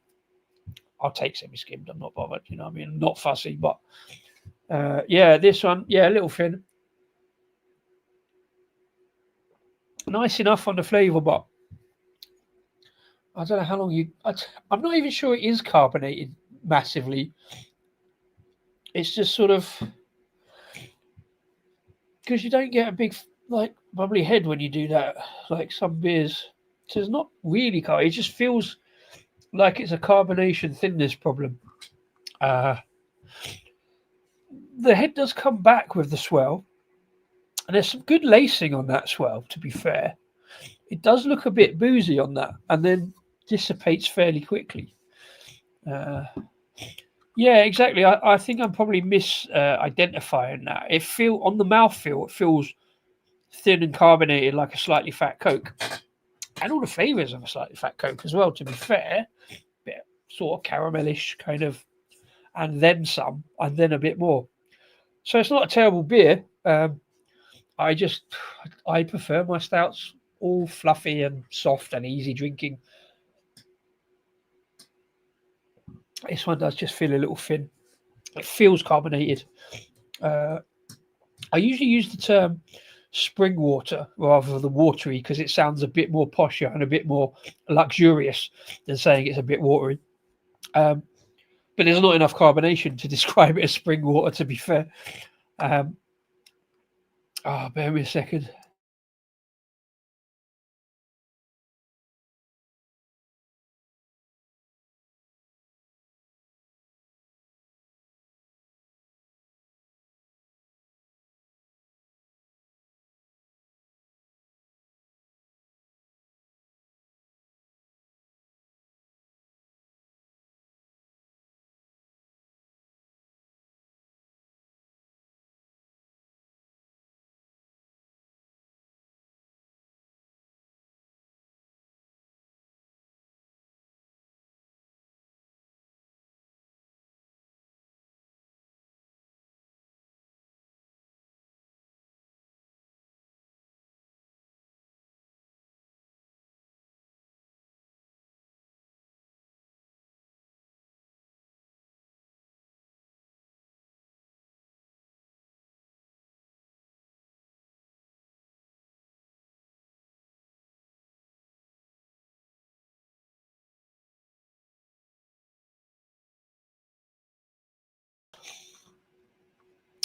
I'll take semi-skimmed. I'm not bothered. You know what I mean? I'm not fussy, but yeah, this one, yeah, a little thin. Nice enough on the flavour, but I don't know how long I'm not even sure it is carbonated massively. It's just sort of because you don't get a big like bubbly head when you do that, like some beers. So it's not really carb. It just feels like it's a carbonation thinness problem. The head does come back with the swell, and there's some good lacing on that swell. To be fair, it does look a bit boozy on that, and then dissipates fairly quickly. Yeah, exactly. I think I'm probably identifying that. It feel on the mouthfeel, it feels thin and carbonated like a slightly fat Coke, and all the flavours of a slightly fat Coke as well. To be fair, bit sort of caramelish kind of, and then some, and then a bit more. So it's not a terrible beer. I prefer my stouts all fluffy and soft and easy drinking. This one does just feel a little thin. It feels carbonated. I usually use the term spring water rather than watery because it sounds a bit more posher and a bit more luxurious than saying it's a bit watery. But there's not enough carbonation to describe it as spring water, to be fair. Bear me a second.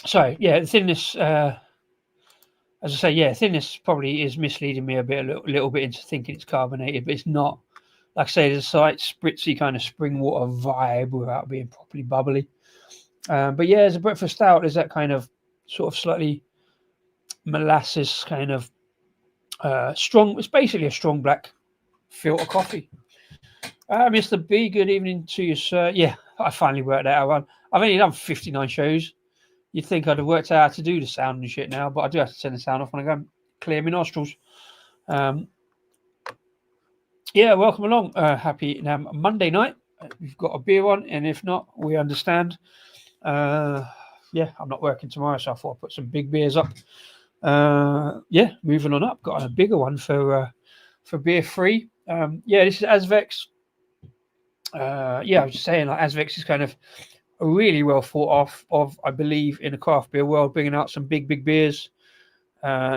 So yeah, the thinness. As I say, yeah, thinness probably is misleading me a little bit into thinking it's carbonated, but it's not. Like I say, there's a slight spritzy kind of spring water vibe without being properly bubbly. But yeah, as a breakfast stout, there's that kind of sort of slightly molasses kind of strong. It's basically a strong black filter coffee. Mr. B, good evening to you, sir. Yeah, I finally worked that out. I've only done 59 shows. You'd think I'd have worked out how to do the sound and shit now, but I do have to turn the sound off when I go and clear my nostrils. Yeah, welcome along. Happy Monday night. We've got a beer on, and if not, we understand. Yeah, I'm not working tomorrow, so I thought I'd put some big beers up. Yeah, moving on up. Got a bigger one for beer free. Yeah, this is Azvex. Yeah, I was just saying, like, Azvex is kind of really well thought of, I believe, in the craft beer world, bringing out some big beers.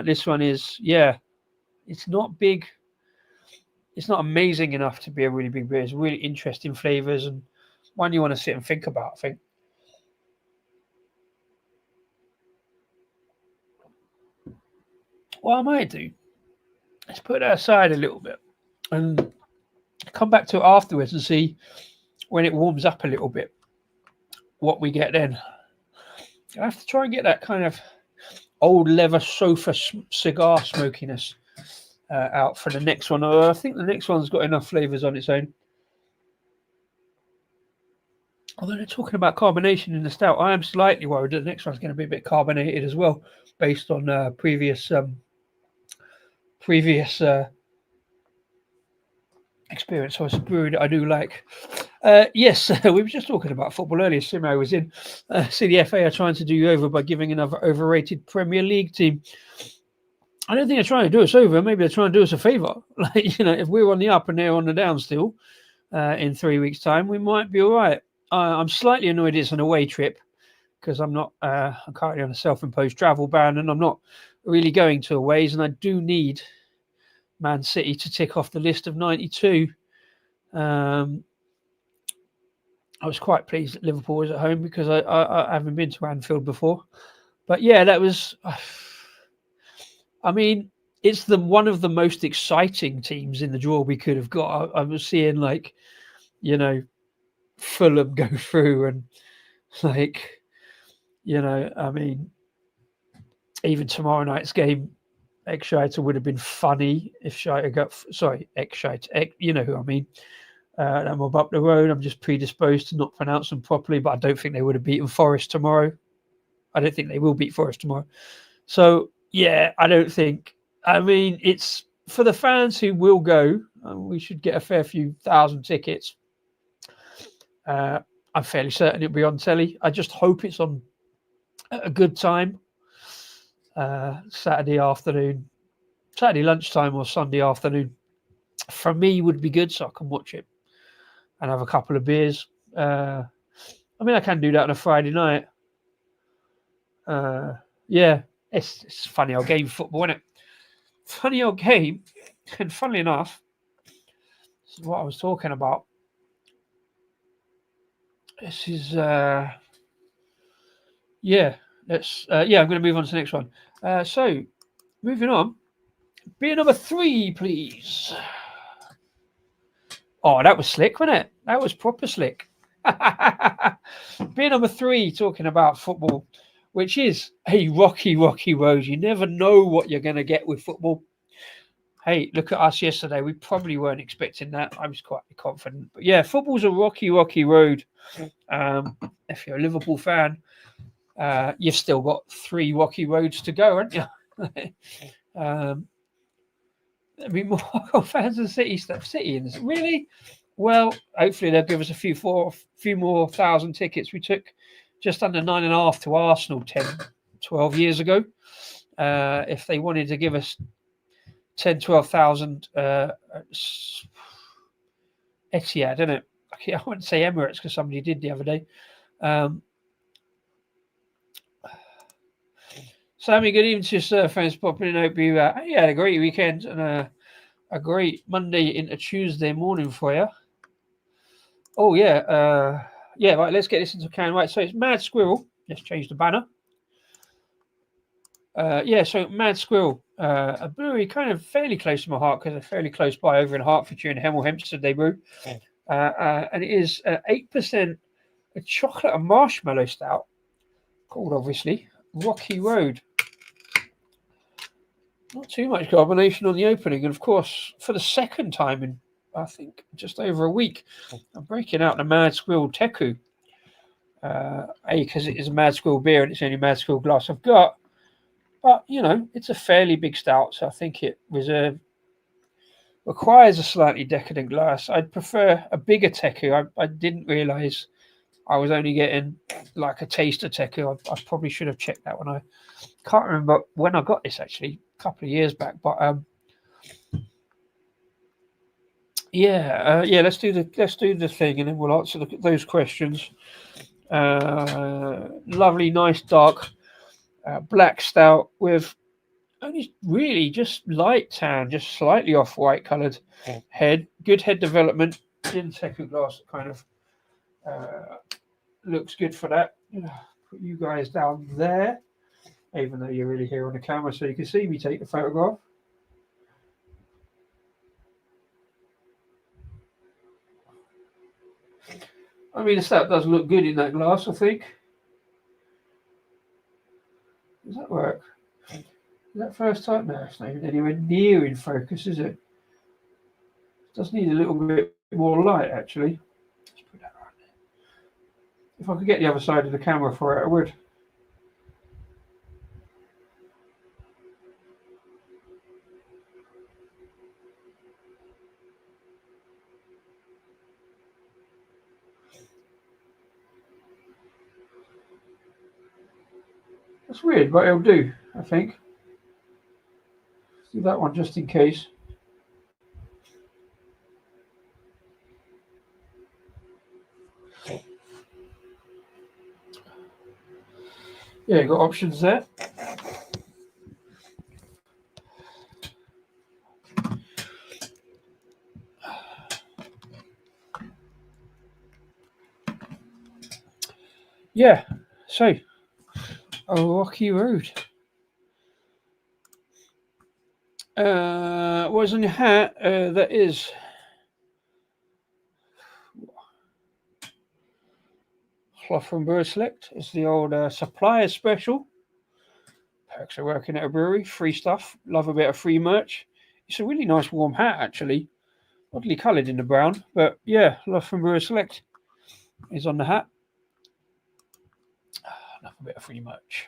This one is, yeah, it's not big. It's not amazing enough to be a really big beer. It's really interesting flavors and one you want to sit and think about, I think. What I might do is put that aside a little bit and come back to it afterwards and see when it warms up a little bit what we get then. I have to try and get that kind of old leather sofa cigar smokiness out for the next one. I think the next one's got enough flavors on its own. Although they're talking about carbonation in the stout, I am slightly worried that the next one's going to be a bit carbonated as well, based on previous experience. So it's a brewery that I do like. Yes, we were just talking about football earlier. Simo was in. See, the FA are trying to do you over by giving another overrated Premier League team. I don't think they're trying to do us over. Maybe they're trying to do us a favour. Like, you know, if we're on the up and they're on the down still, in 3 weeks' time, we might be all right. I'm slightly annoyed it's an away trip because I'm currently on a self-imposed travel ban and I'm not really going to aways, and I do need Man City to tick off the list of 92. I was quite pleased that Liverpool was at home because I haven't been to Anfield before. But yeah, that was. I mean, it's one of the most exciting teams in the draw we could have got. I was seeing, like, you know, Fulham go through and, like, you know, I mean, even tomorrow night's game, Cheshire would have been funny if Cheshire got. Sorry, Cheshire. You know who I mean. I'm up the road. I'm just predisposed to not pronounce them properly, but I don't think they would have beaten Forest tomorrow. I don't think they will beat Forest tomorrow. So yeah, I don't think. I mean, it's for the fans who will go. We should get a fair few thousand tickets. I'm fairly certain it'll be on telly. I just hope it's on at a good time. Saturday afternoon, Saturday lunchtime or Sunday afternoon. For me, would be good so I can watch it and have a couple of beers. I mean, I can do that on a Friday night. Yeah, it's funny old game, football, isn't it? Funny old game, and funnily enough, this is what I was talking about. This is yeah. Let's I'm going to move on to the next one. So, moving on, beer number 3, please. Oh, that was slick, wasn't it? That was proper slick. Beer number 3, talking about football, which is a rocky road. You never know what you're going to get with football. Hey, look at us yesterday. We probably weren't expecting that. I was quite confident. But yeah, football's a rocky road. If you're a Liverpool fan, you've still got 3 rocky roads to go, haven't you? There'll be more fans than City stuff. City, really? Well, hopefully they'll give us a few more thousand tickets. We took just under 9.5 to Arsenal 12 years ago. If they wanted to give us 12,000 Etihad, isn't it? I wouldn't say Emirates because somebody did the other day. Sammy, good evening to you, sir. Thanks for popping in. Hope you had a great weekend and a great Monday into Tuesday morning for you. Oh, yeah. Yeah, right, let's get this into account. Right, so it's Mad Squirrel. Let's change the banner. Yeah, so Mad Squirrel, a brewery kind of fairly close to my heart because they're fairly close by over in Hertfordshire in Hemel Hempstead they brew. And it is 8% a chocolate and marshmallow stout called, obviously, Rocky Road. Not too much carbonation on the opening. And, of course, for the second time in, I think, just over a week, I'm breaking out the Mad Squirrel Teku. Because it is a Mad Squirrel beer and it's only Mad Squirrel glass I've got. But, you know, it's a fairly big stout, so I think it requires a slightly decadent glass. I'd prefer a bigger Teku. I didn't realise I was only getting like a taster Teku. I probably should have checked that when I can't remember when I got this, actually, a couple of years back. But let's do the thing and then we'll answer those questions. Lovely, nice, dark black stout with only really just light tan, just slightly off white coloured head. Good head development in Teku glass. Kind of looks good for that. Put you guys down there, even though you're really here on the camera, so you can see me take the photograph. I mean, the stout does look good in that glass, I think. Does that work? Is that first time? No, it's not even anywhere near in focus, is it? It does need a little bit more light, actually. Let's put that right there. If I could get the other side of the camera for it, I would. That's weird, but it'll do, I think. Let's do that one just in case. Yeah, got options there. Yeah, so a rocky road. What's on your hat? That is cloth from Brewer Select. It's the old supplier special. Perks of working at a brewery. Free stuff. Love a bit of free merch. It's a really nice warm hat, actually. Oddly coloured in the brown, but yeah, love from Brewer Select is on the hat. Love a bit of free merch.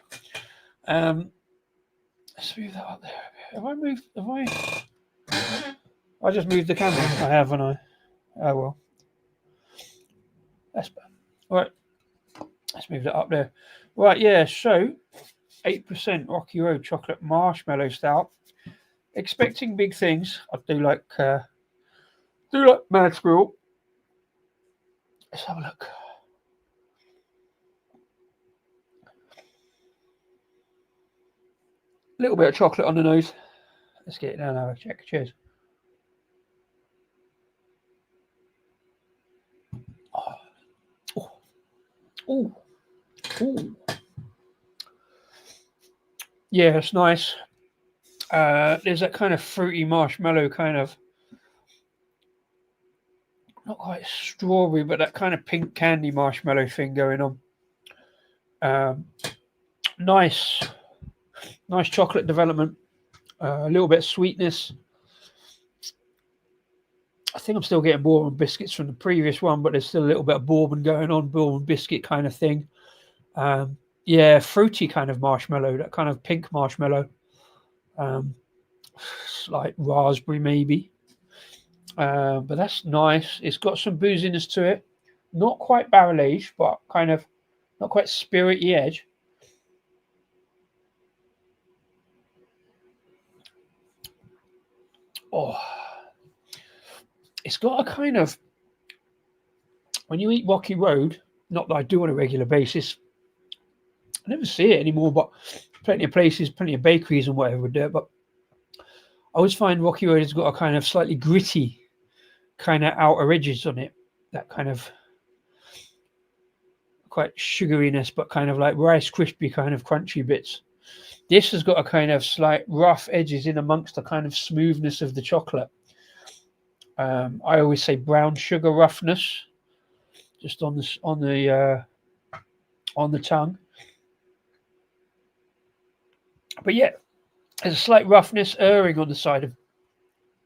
Let's move that up there. Have I moved? I just moved the camera. I have, and I. Oh well. That's bad. All right. Let's move that up there. Right, yeah. So, 8% Rocky Road chocolate marshmallow stout. Expecting big things. I do like Mad Squirrel. Let's have a look. A little bit of chocolate on the nose. Let's get it down and have a check. Cheers. Oh. Yeah, it's nice. There's that kind of fruity marshmallow kind of, not quite strawberry, but that kind of pink candy marshmallow thing going on. Nice chocolate development. A little bit of sweetness. I think I'm still getting bourbon biscuits from the previous one, but there's still a little bit of bourbon going on, bourbon biscuit kind of thing. Yeah, fruity kind of marshmallow, that kind of pink marshmallow. Like raspberry maybe. But that's nice. It's got some booziness to it. Not quite barrel aged, but kind of not quite spirity edge. Oh, it's got a kind of, when you eat Rocky Road, not that I do on a regular basis, I never see it anymore, but plenty of places, plenty of bakeries and whatever would do it. But I always find Rocky Road has got a kind of slightly gritty kind of outer edges on it. That kind of quite sugariness, but kind of like Rice Krispie kind of crunchy bits. This has got a kind of slight rough edges in amongst the kind of smoothness of the chocolate. I always say brown sugar roughness, just on the tongue. But yeah, there's a slight roughness, erring on the side of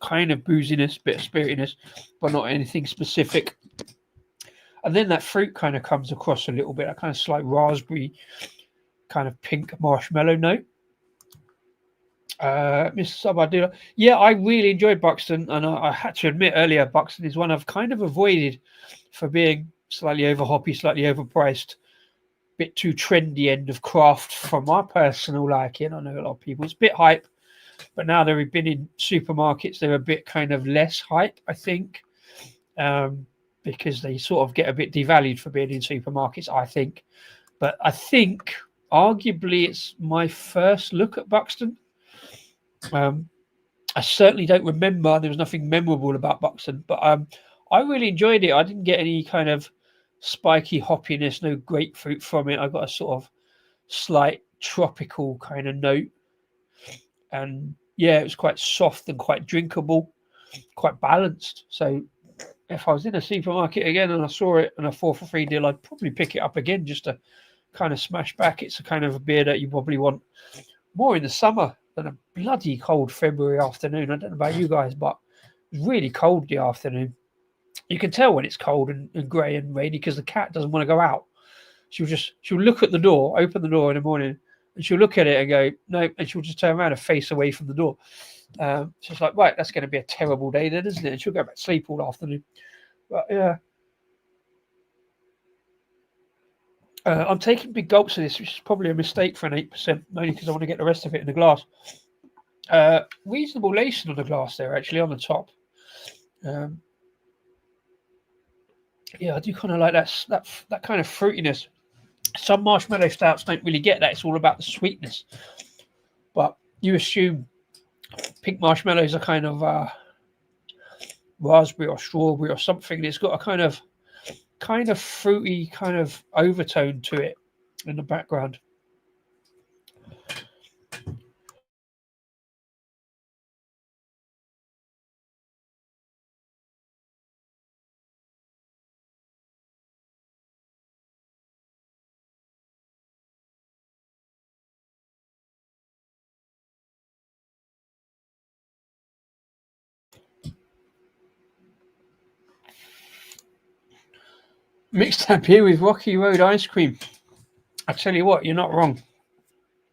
kind of booziness, bit of spiritiness, but not anything specific. And then that fruit kind of comes across a little bit, a kind of slight raspberry, kind of pink marshmallow note. Mr. Sabardilla, yeah, I really enjoyed Buxton, and I had to admit earlier, Buxton is one I've kind of avoided for being slightly over hoppy, slightly overpriced, bit too trendy end of craft for my personal liking. I know a lot of people, it's a bit hype, but now they've been in supermarkets, they're a bit kind of less hype, I think, because they sort of get a bit devalued for being in supermarkets, I think. But I think arguably it's my first look at Buxton. I certainly don't remember, there was nothing memorable about Buxton, but I really enjoyed it. I didn't get any kind of spiky hoppiness, no grapefruit from it. I got a sort of slight tropical kind of note, and yeah, it was quite soft and quite drinkable, quite balanced. So if I was in a supermarket again and I saw it and a 4 for 3 deal, I'd probably pick it up again just to kind of smash back. It's a kind of a beer that you probably want more in the summer than a bloody cold February afternoon. I don't know about you guys, but it was really cold the afternoon. You can tell when it's cold and grey and rainy because the cat doesn't want to go out. She'll look at the door, open the door in the morning, and she'll look at it and go, no, and she'll just turn around and face away from the door. So it's like, right, that's going to be a terrible day then, isn't it? And she'll go back to sleep all afternoon. But yeah. I'm taking big gulps of this, which is probably a mistake for an 8%, mainly because I want to get the rest of it in the glass. Reasonable lacing on the glass there, actually, on the top. Yeah, I do kind of like that kind of fruitiness. Some marshmallow stouts don't really get that. It's all about the sweetness. But you assume pink marshmallows are kind of raspberry or strawberry or something. It's got a kind of fruity kind of overtone to it in the background. Mixed that beer with Rocky Road ice cream. I tell you what, you're not wrong.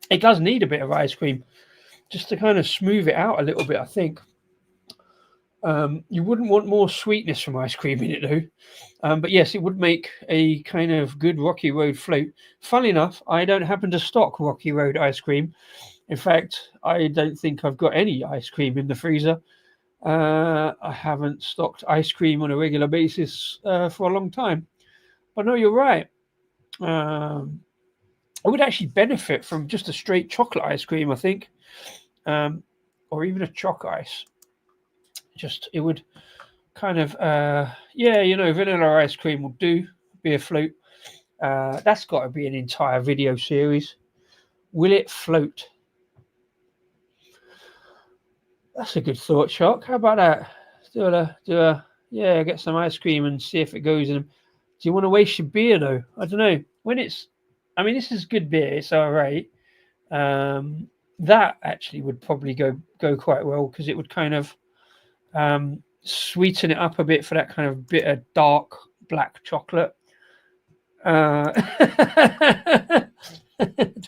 It does need a bit of ice cream just to kind of smooth it out a little bit, I think. You wouldn't want more sweetness from ice cream in it, though. But yes, it would make a kind of good Rocky Road float. Funnily enough, I don't happen to stock Rocky Road ice cream. In fact, I don't think I've got any ice cream in the freezer. I haven't stocked ice cream on a regular basis for a long time. But no, you're right. I would actually benefit from just a straight chocolate ice cream, I think, or even a choc ice. Just it would kind of vanilla ice cream will do. Be a float. That's got to be an entire video series. Will it float? That's a good thought, Shock. How about that? Get some ice cream and see if it goes in. Do you want to waste your beer though? I don't know. This is good beer. It's all right. That actually would probably go quite well because it would kind of sweeten it up a bit for that kind of bitter, dark black chocolate.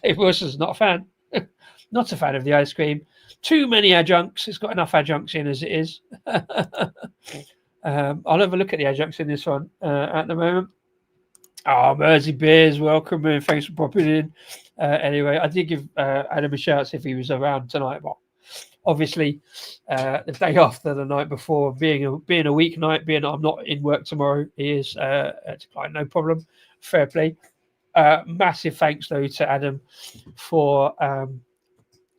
Dave Wilson's not a fan. Not a fan of the ice cream. Too many adjuncts. It's got enough adjuncts in as it is. I'll have a look at the adjuncts in this one at the moment. Mersey Beers, welcome and thanks for popping in. Anyway, I did give Adam a shout if he was around tonight, but obviously the day after the night before, being a weeknight, being I'm not in work tomorrow, he is at decline, no problem. Fair play. Massive thanks though to Adam for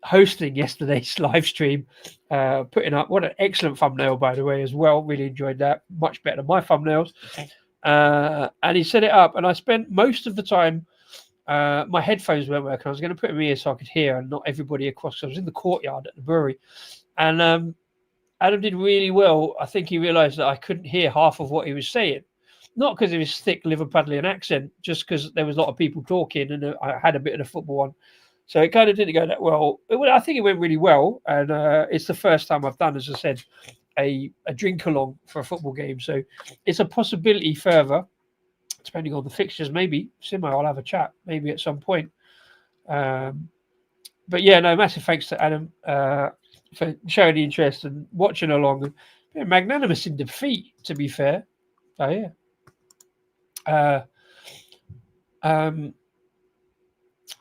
hosting yesterday's live stream, putting up what an excellent thumbnail by the way as well. Really enjoyed that, much better than my thumbnails. And he set it up and I spent most of the time my headphones weren't working. I was going to put them here so I could hear and not everybody across. I was in the courtyard at the brewery, and Adam did really well. I think he realised that I couldn't hear half of what he was saying, not because of his thick Liverpudlian accent, just because there was a lot of people talking, and I had a bit of the football on. So it kind of didn't go that well. I think it went really well, and it's the first time I've done, as I said, a drink along for a football game. So it's a possibility further, depending on the fixtures. Maybe Simo, I'll have a chat maybe at some point. But yeah, no, massive thanks to Adam for showing the interest and watching along. And magnanimous in defeat, to be fair. Oh yeah.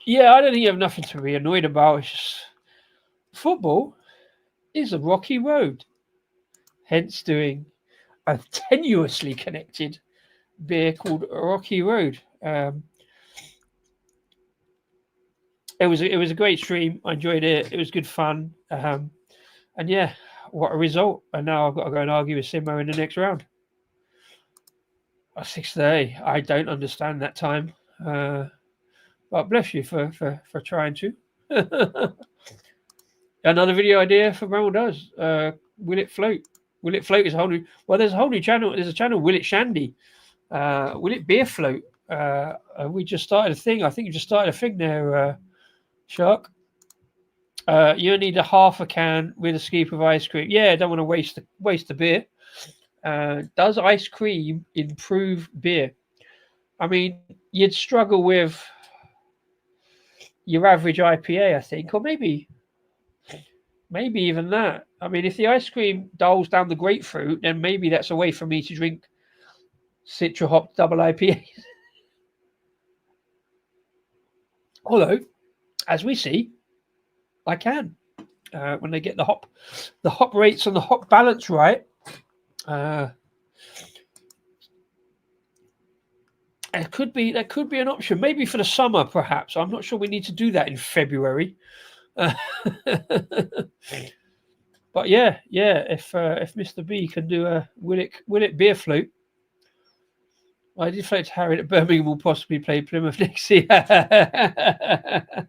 Yeah, I don't think you have nothing to be annoyed about. It's just, football is a rocky road. Hence doing a tenuously connected beer called Rocky Road. It was a great stream. I enjoyed it. It was good fun. And yeah, what a result. And now I've got to go and argue with Simo in the next round. 6:30. I don't understand that time. But bless you for trying to. Another video idea for Bramble does. Will it float? Will it float is a whole new. Well, there's a whole new channel. There's a channel. Will it Shandy? Will it beer float? We just started a thing. I think you just started a thing there, Shark. You need a half a can with a scoop of ice cream. Yeah, don't want to waste the beer. Does ice cream improve beer? I mean, you'd struggle with your average IPA, I think, or maybe even that. I mean, if the ice cream dulls down the grapefruit, then maybe that's a way for me to drink Citra Hop double IPAs. Although, as we see, I can when they get the hop rates and the hop balance right. That could be an option, maybe for the summer, perhaps. I'm not sure we need to do that in February. But yeah, if Mr. B can do a will it beer float. I did float to Harry that Birmingham will possibly play Plymouth next year. That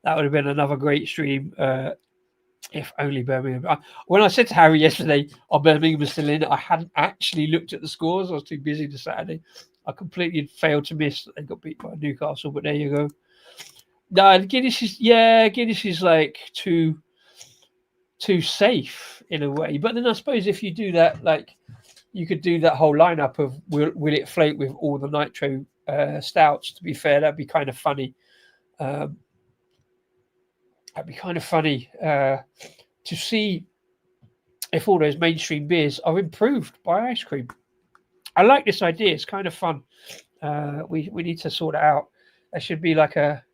would have been another great stream. If only Birmingham. When I said to Harry yesterday, Birmingham was still in it, I hadn't actually looked at the scores. I was too busy this Saturday. I completely failed to miss that they got beat by Newcastle, but there you go. No, Guinness is like too safe in a way. But then I suppose if you do that, like you could do that whole lineup of will it float with all the nitro stouts. To be fair, that'd be kind of funny. That'd be kind of funny to see if all those mainstream beers are improved by ice cream. I like this idea. It's kind of fun. We need to sort it out. There should be like a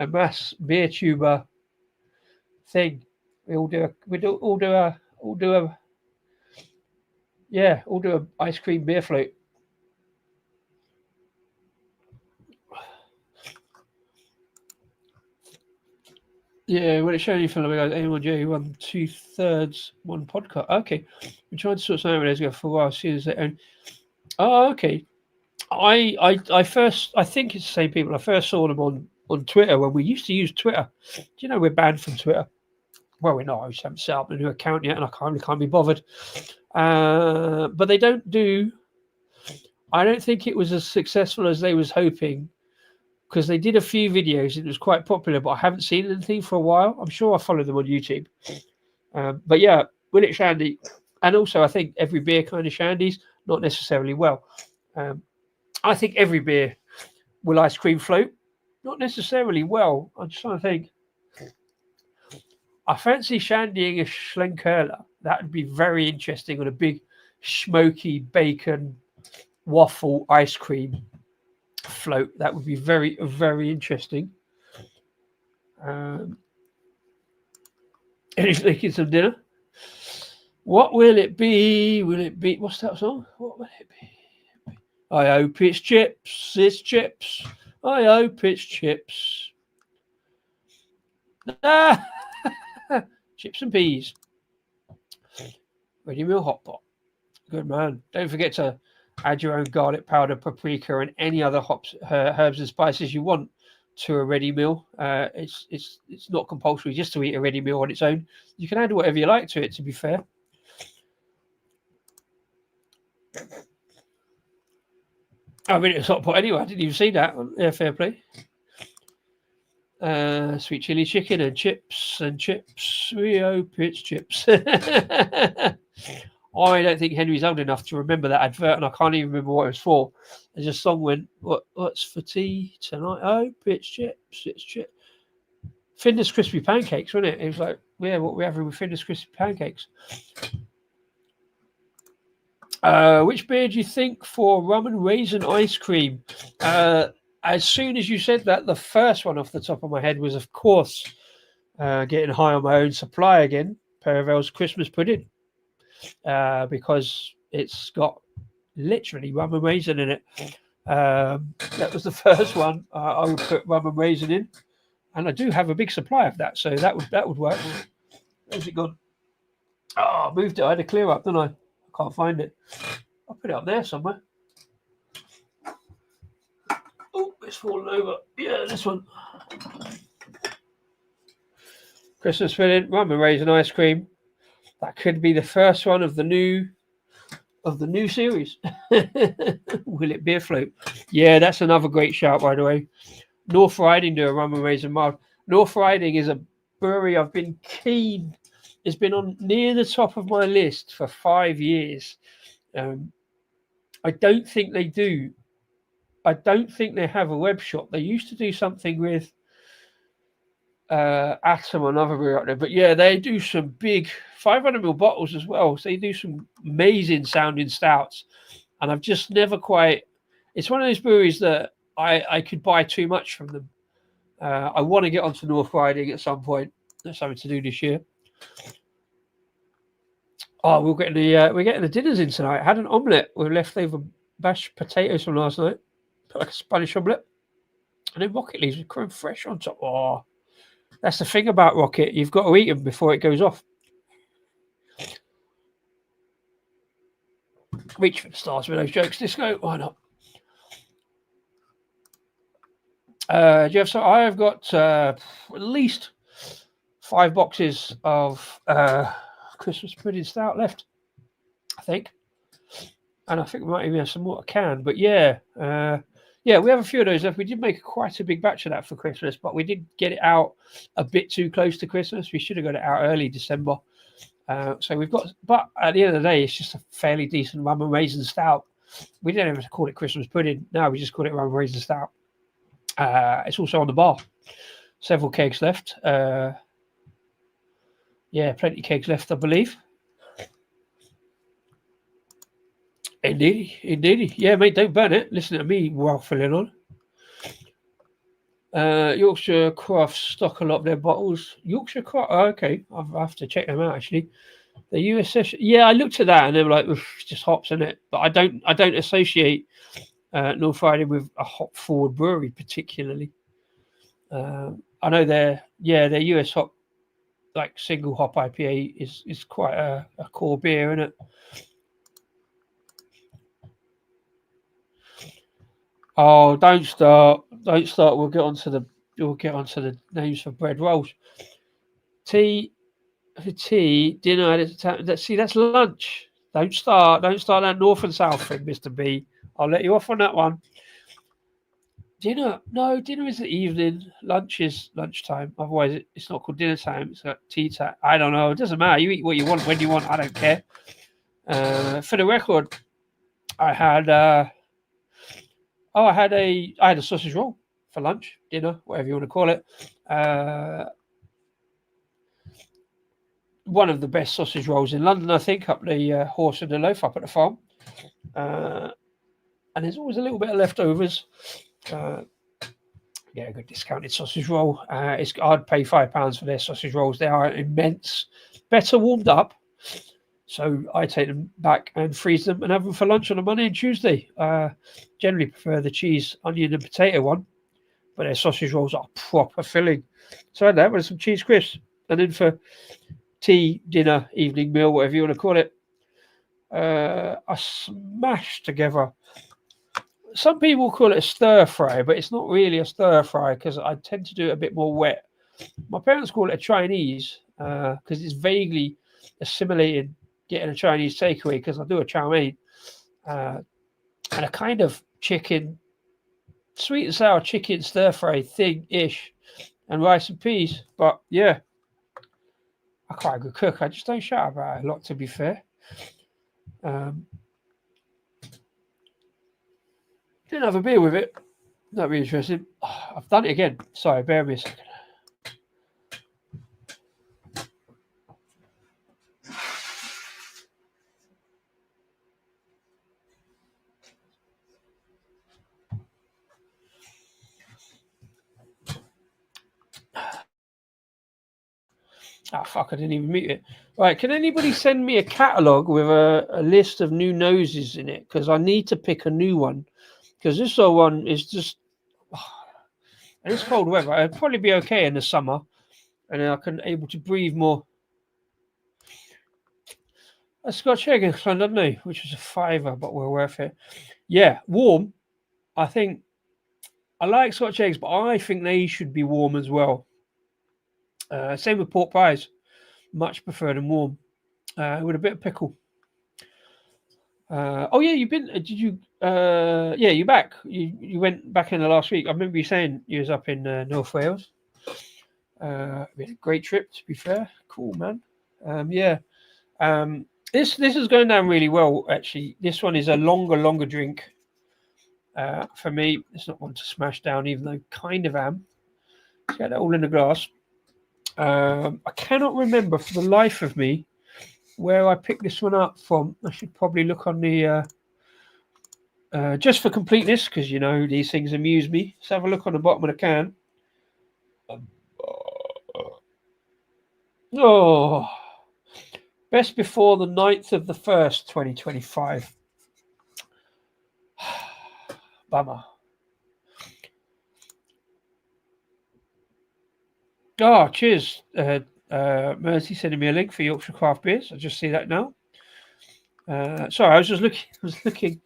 mass beer tuber thing. We'll do a ice cream beer float. Yeah, well, it's showing you from the guys. Anyone J won 2/3 one podcast. Okay, we tried to sort something out ago for a while. See as they own. Oh, okay. I think it's the same people. I first saw them on Twitter when we used to use Twitter. Do you know we're banned from Twitter? Well, we're not. I just haven't set up a new account yet, and I can't be bothered. But they don't do. I don't think it was as successful as they was hoping, because they did a few videos. It was quite popular, but I haven't seen anything for a while. I'm sure I follow them on YouTube. But yeah, will it Shandy? And also, I think every beer kind of shandies, not necessarily well. I think every beer will ice cream float, not necessarily well. I'm just trying to think. I fancy shandying a Schlenkerla. That would be very interesting on a big smoky bacon waffle ice cream float. That would be very, very interesting. He's making some dinner. What will it be? Will it be? What's that song? What will it be? I hope it's chips. It's chips. I hope it's chips. Chips and peas. Ready meal hot pot. Good man. Don't forget to Add your own garlic powder, paprika, and any other hops, herbs and spices you want to a ready meal. It's not compulsory just to eat a ready meal on its own. You can add whatever you like to it, to be fair. I mean, it's hot pot anyway. I didn't even see that. Yeah, fair play. Sweet chili chicken and chips. We hope it's chips. I don't think Henry's old enough to remember that advert, and I can't even remember what it was for. There's a song went, "What's for tea tonight? Oh, it's chips. It's chips." Findus crispy pancakes, wasn't it? It was like, yeah, what we're having with Findus crispy pancakes. Which beer do you think for rum and raisin ice cream? As soon as you said that, the first one off the top of my head was, of course, getting high on my own supply again, Paravel's Christmas pudding, because it's got literally rum and raisin in it. That was the first one I would put rum and raisin in, and I do have a big supply of that, so that would work. Where's it gone? Oh, I moved it. I had to clear up, didn't I? I can't find it. I'll put it up there somewhere. Oh, it's fallen over. Yeah, this one. Christmas pudding, rum and raisin ice cream. That could be the first one of the new series. Will it be a float? Yeah, that's another great shout, by the way. North Riding do a rum and raisin mild. North Riding is a brewery I've been keen. It's been on near the top of my list for 5 years. I don't think they do. I don't think they have a web shop. They used to do something with Atom, another brewery out there. But yeah, they do some big 500ml bottles as well. So they do some amazing sounding stouts. And I've just never quite... It's one of those breweries that I could buy too much from them. I want to get onto North Riding at some point. That's something to do this year. Oh, we're getting the dinners in tonight. I had an omelette with leftover mashed potatoes from last night, like a Spanish omelette, and then rocket leaves with creme fraiche on top. Oh, that's the thing about rocket. You've got to eat them before it goes off. Reach for the stars with those jokes. Disco, why not? Do you have some? I have got at least 5 boxes of Christmas pudding stout left, I think, and I think we might even have some more can. But yeah, we have a few of those left. We did make quite a big batch of that for Christmas, but we did get it out a bit too close to Christmas. We should have got it out early December. So we've got, but at the end of the day, it's just a fairly decent rum and raisin stout. We didn't even call it Christmas pudding. No, we just call it rum and raisin stout. It's also on the bar. Several kegs left. Yeah, plenty of kegs left, I believe. Indeed. Yeah, mate, don't burn it. Listen to me while filling on. Yorkshire Craft stock a lot of their bottles. Yorkshire Craft, okay. I have to check them out, actually. The US Session, yeah, I looked at that and they were like, just hops in it. But I don't associate North Riding with a hop forward brewery particularly. I know their US hop, like single hop IPA is quite a core beer, isn't it? Oh, don't start. We'll get onto the names for bread rolls. Tea, dinner. See, that's lunch. Don't start that north and south thing, Mr. B. I'll let you off on that one. Dinner is the evening. Lunch is lunchtime. Otherwise, it's not called dinner time. It's like tea time. I don't know. It doesn't matter. You eat what you want when you want. I don't care. For the record, I had a sausage roll for lunch, dinner, whatever you want to call it. One of the best sausage rolls in London, I think, up the Horse and the Loaf up at the farm. And there's always a little bit of leftovers. A good discounted sausage roll. I'd pay £5 for their sausage rolls. They are immense, better warmed up. So I take them back and freeze them and have them for lunch on a Monday and Tuesday. Generally prefer the cheese, onion, and potato one, but their sausage rolls are proper filling. So I had that with some cheese crisps, and then for tea, dinner, evening meal, whatever you want to call it, are smashed together. Some people call it a stir fry, but it's not really a stir fry because I tend to do it a bit more wet. My parents call it a Chinese because it's vaguely assimilated getting a Chinese takeaway because I do a chow mein and a kind of chicken, sweet and sour chicken stir fry thing-ish and rice and peas. But yeah, I'm quite a good cook. I just don't shout about it a lot, to be fair. Didn't have a beer with it. That'd be interesting. Oh, I've done it again. Sorry, bear with me a second. Ah, fuck, I didn't even mute it. Right, can anybody send me a catalogue with a list of new noses in it? Because I need to pick a new one. Because this other one is just... and it's cold weather. It'd probably be okay in the summer. And then I can able to breathe more. A Scotch egg, don't know, which was a £5, but we're worth it. Yeah, warm. I think... I like Scotch eggs, but I think they should be warm as well. Same with pork pies. Much prefer them warm. With a bit of pickle. Oh yeah, you've been. Did you? Yeah, you're back. You went back in the last week. I remember you saying you was up in North Wales. We had a great trip, to be fair. Cool, man. Yeah. This is going down really well, actually. This one is a longer drink. For me, it's not one to smash down, even though I kind of am. Get that all in the glass. I cannot remember for the life of me where I picked this one up from. I should probably look on the just for completeness, because you know these things amuse me. Let's have a look on the bottom of the can. Oh, best before the 9th of the 1st, 2025. Bummer. Oh, cheers. Mercy sending me a link for Yorkshire craft beers. I just see that now. Sorry, I was just looking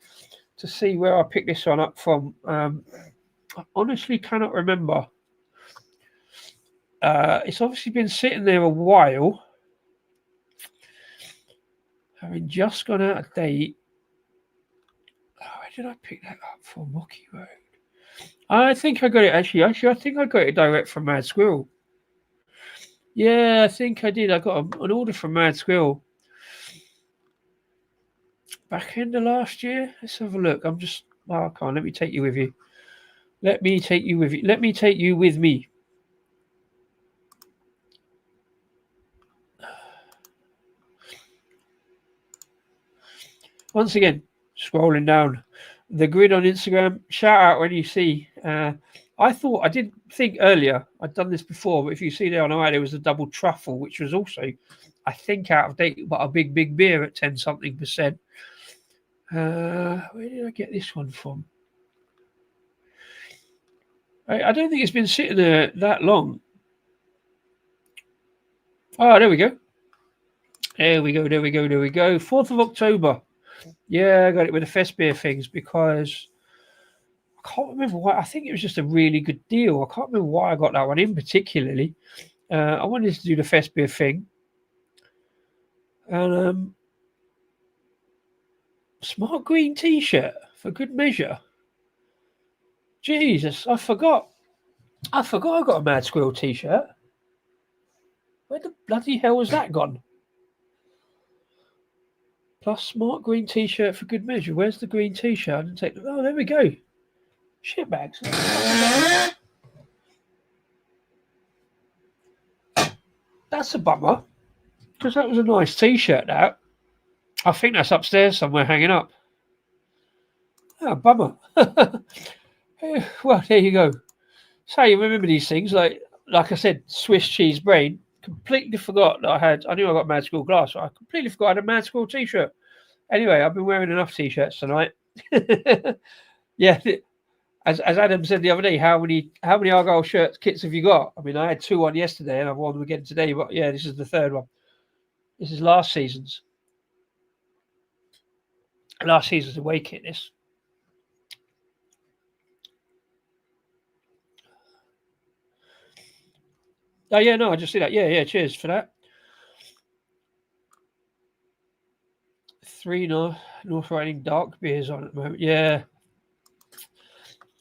to see where I picked this one up from. I honestly cannot remember. It's obviously been sitting there a while. Having just gone out of date. Oh, where did I pick that up from? Rocky Road. I think I got it actually. I think I got it direct from Mad Squirrel. Yeah, I think I did. I got an order from Mad Squirrel back end of last year. Let's have a look. I'm just... Oh, I can't. Let me take you with you. Let me take you with you. Let me take you with me. Once again, scrolling down the grid on Instagram. Shout out when you see. I did think earlier, I'd done this before, but if you see there on the right, there was a double truffle, which was also, I think, out of date, but a big beer at 10 something %. Where did I get this one from? I don't think it's been sitting there that long. Oh, there we go. There we go. 4th of October. Yeah, I got it with the Fest beer things because I can't remember why. I think it was just a really good deal. I can't remember why I got that one in particularly. I wanted to do the Fest beer thing. And smart green t-shirt for good measure. Jesus, I forgot I got a Mad Squirrel t-shirt. Where the bloody hell was that gone? Plus smart green t-shirt for good measure. Where's the green t-shirt? I didn't take them. Oh, there we go. Shitbags. That's a bummer. Because that was a nice t-shirt, that. I think that's upstairs somewhere hanging up. Oh, bummer. Well, there you go. So you remember these things. Like I said, Swiss cheese brain. Completely forgot that I knew I got Mad Squirrel glass. I completely forgot I had a Mad Squirrel t-shirt. Anyway, I've been wearing enough t-shirts tonight. Yeah. As Adam said the other day, how many Argyle kits have you got? I mean, I had 2 on yesterday and I've worn them again today, but yeah, this is the 3rd one. This is last season's. Last season's away kit, this. Oh, yeah, no, I just see that. Yeah, cheers for that. 3 North Riding dark beers on at the moment. Yeah.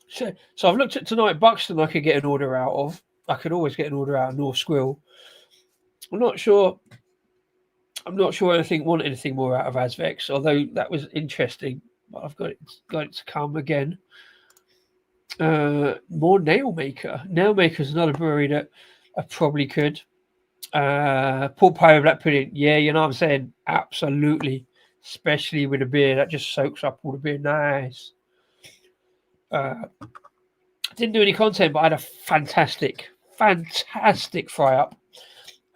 So I've looked at tonight. Buxton I could get an order out of. I could always get an order out of North Squirrel. I'm not sure anything want anything more out of Azvex, although that was interesting. But I've got it to come again. More Nailmaker. Nailmaker's another brewery that I probably could. Pork pie with black pudding. Yeah, you know what I'm saying? Absolutely. Especially with a beer that just soaks up all the beer. Nice. Didn't do any content, but I had a fantastic fry up.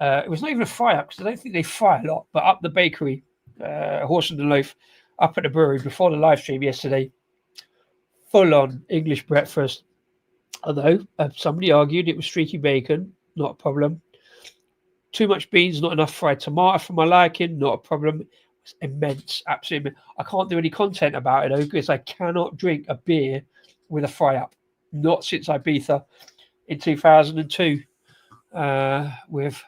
It was not even a fry up because I don't think they fry a lot, but up the bakery, Horse and the Loaf, up at the brewery before the live stream yesterday. Full on English breakfast. Although somebody argued it was streaky bacon, not a problem. Too much beans, not enough fried tomato for my liking, not a problem. It was immense, absolutely immense. I can't do any content about it though because I cannot drink a beer with a fry up. Not since Ibiza in 2002 with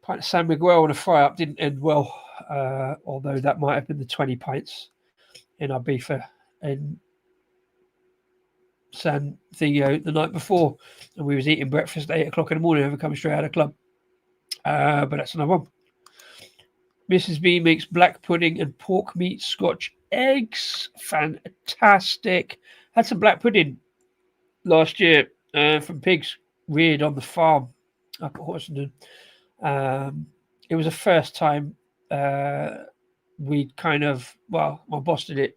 pint of San Miguel and a fry up didn't end well, although that might have been the 20 pints in Ibiza and San Theo the night before, and we was eating breakfast at 8 o'clock in the morning, ever coming straight out of the club. But that's another one. Mrs. B makes black pudding and pork meat Scotch eggs. Fantastic. Had some black pudding last year from pigs reared on the farm up at Horsenden. It was the first time we'd my boss did it.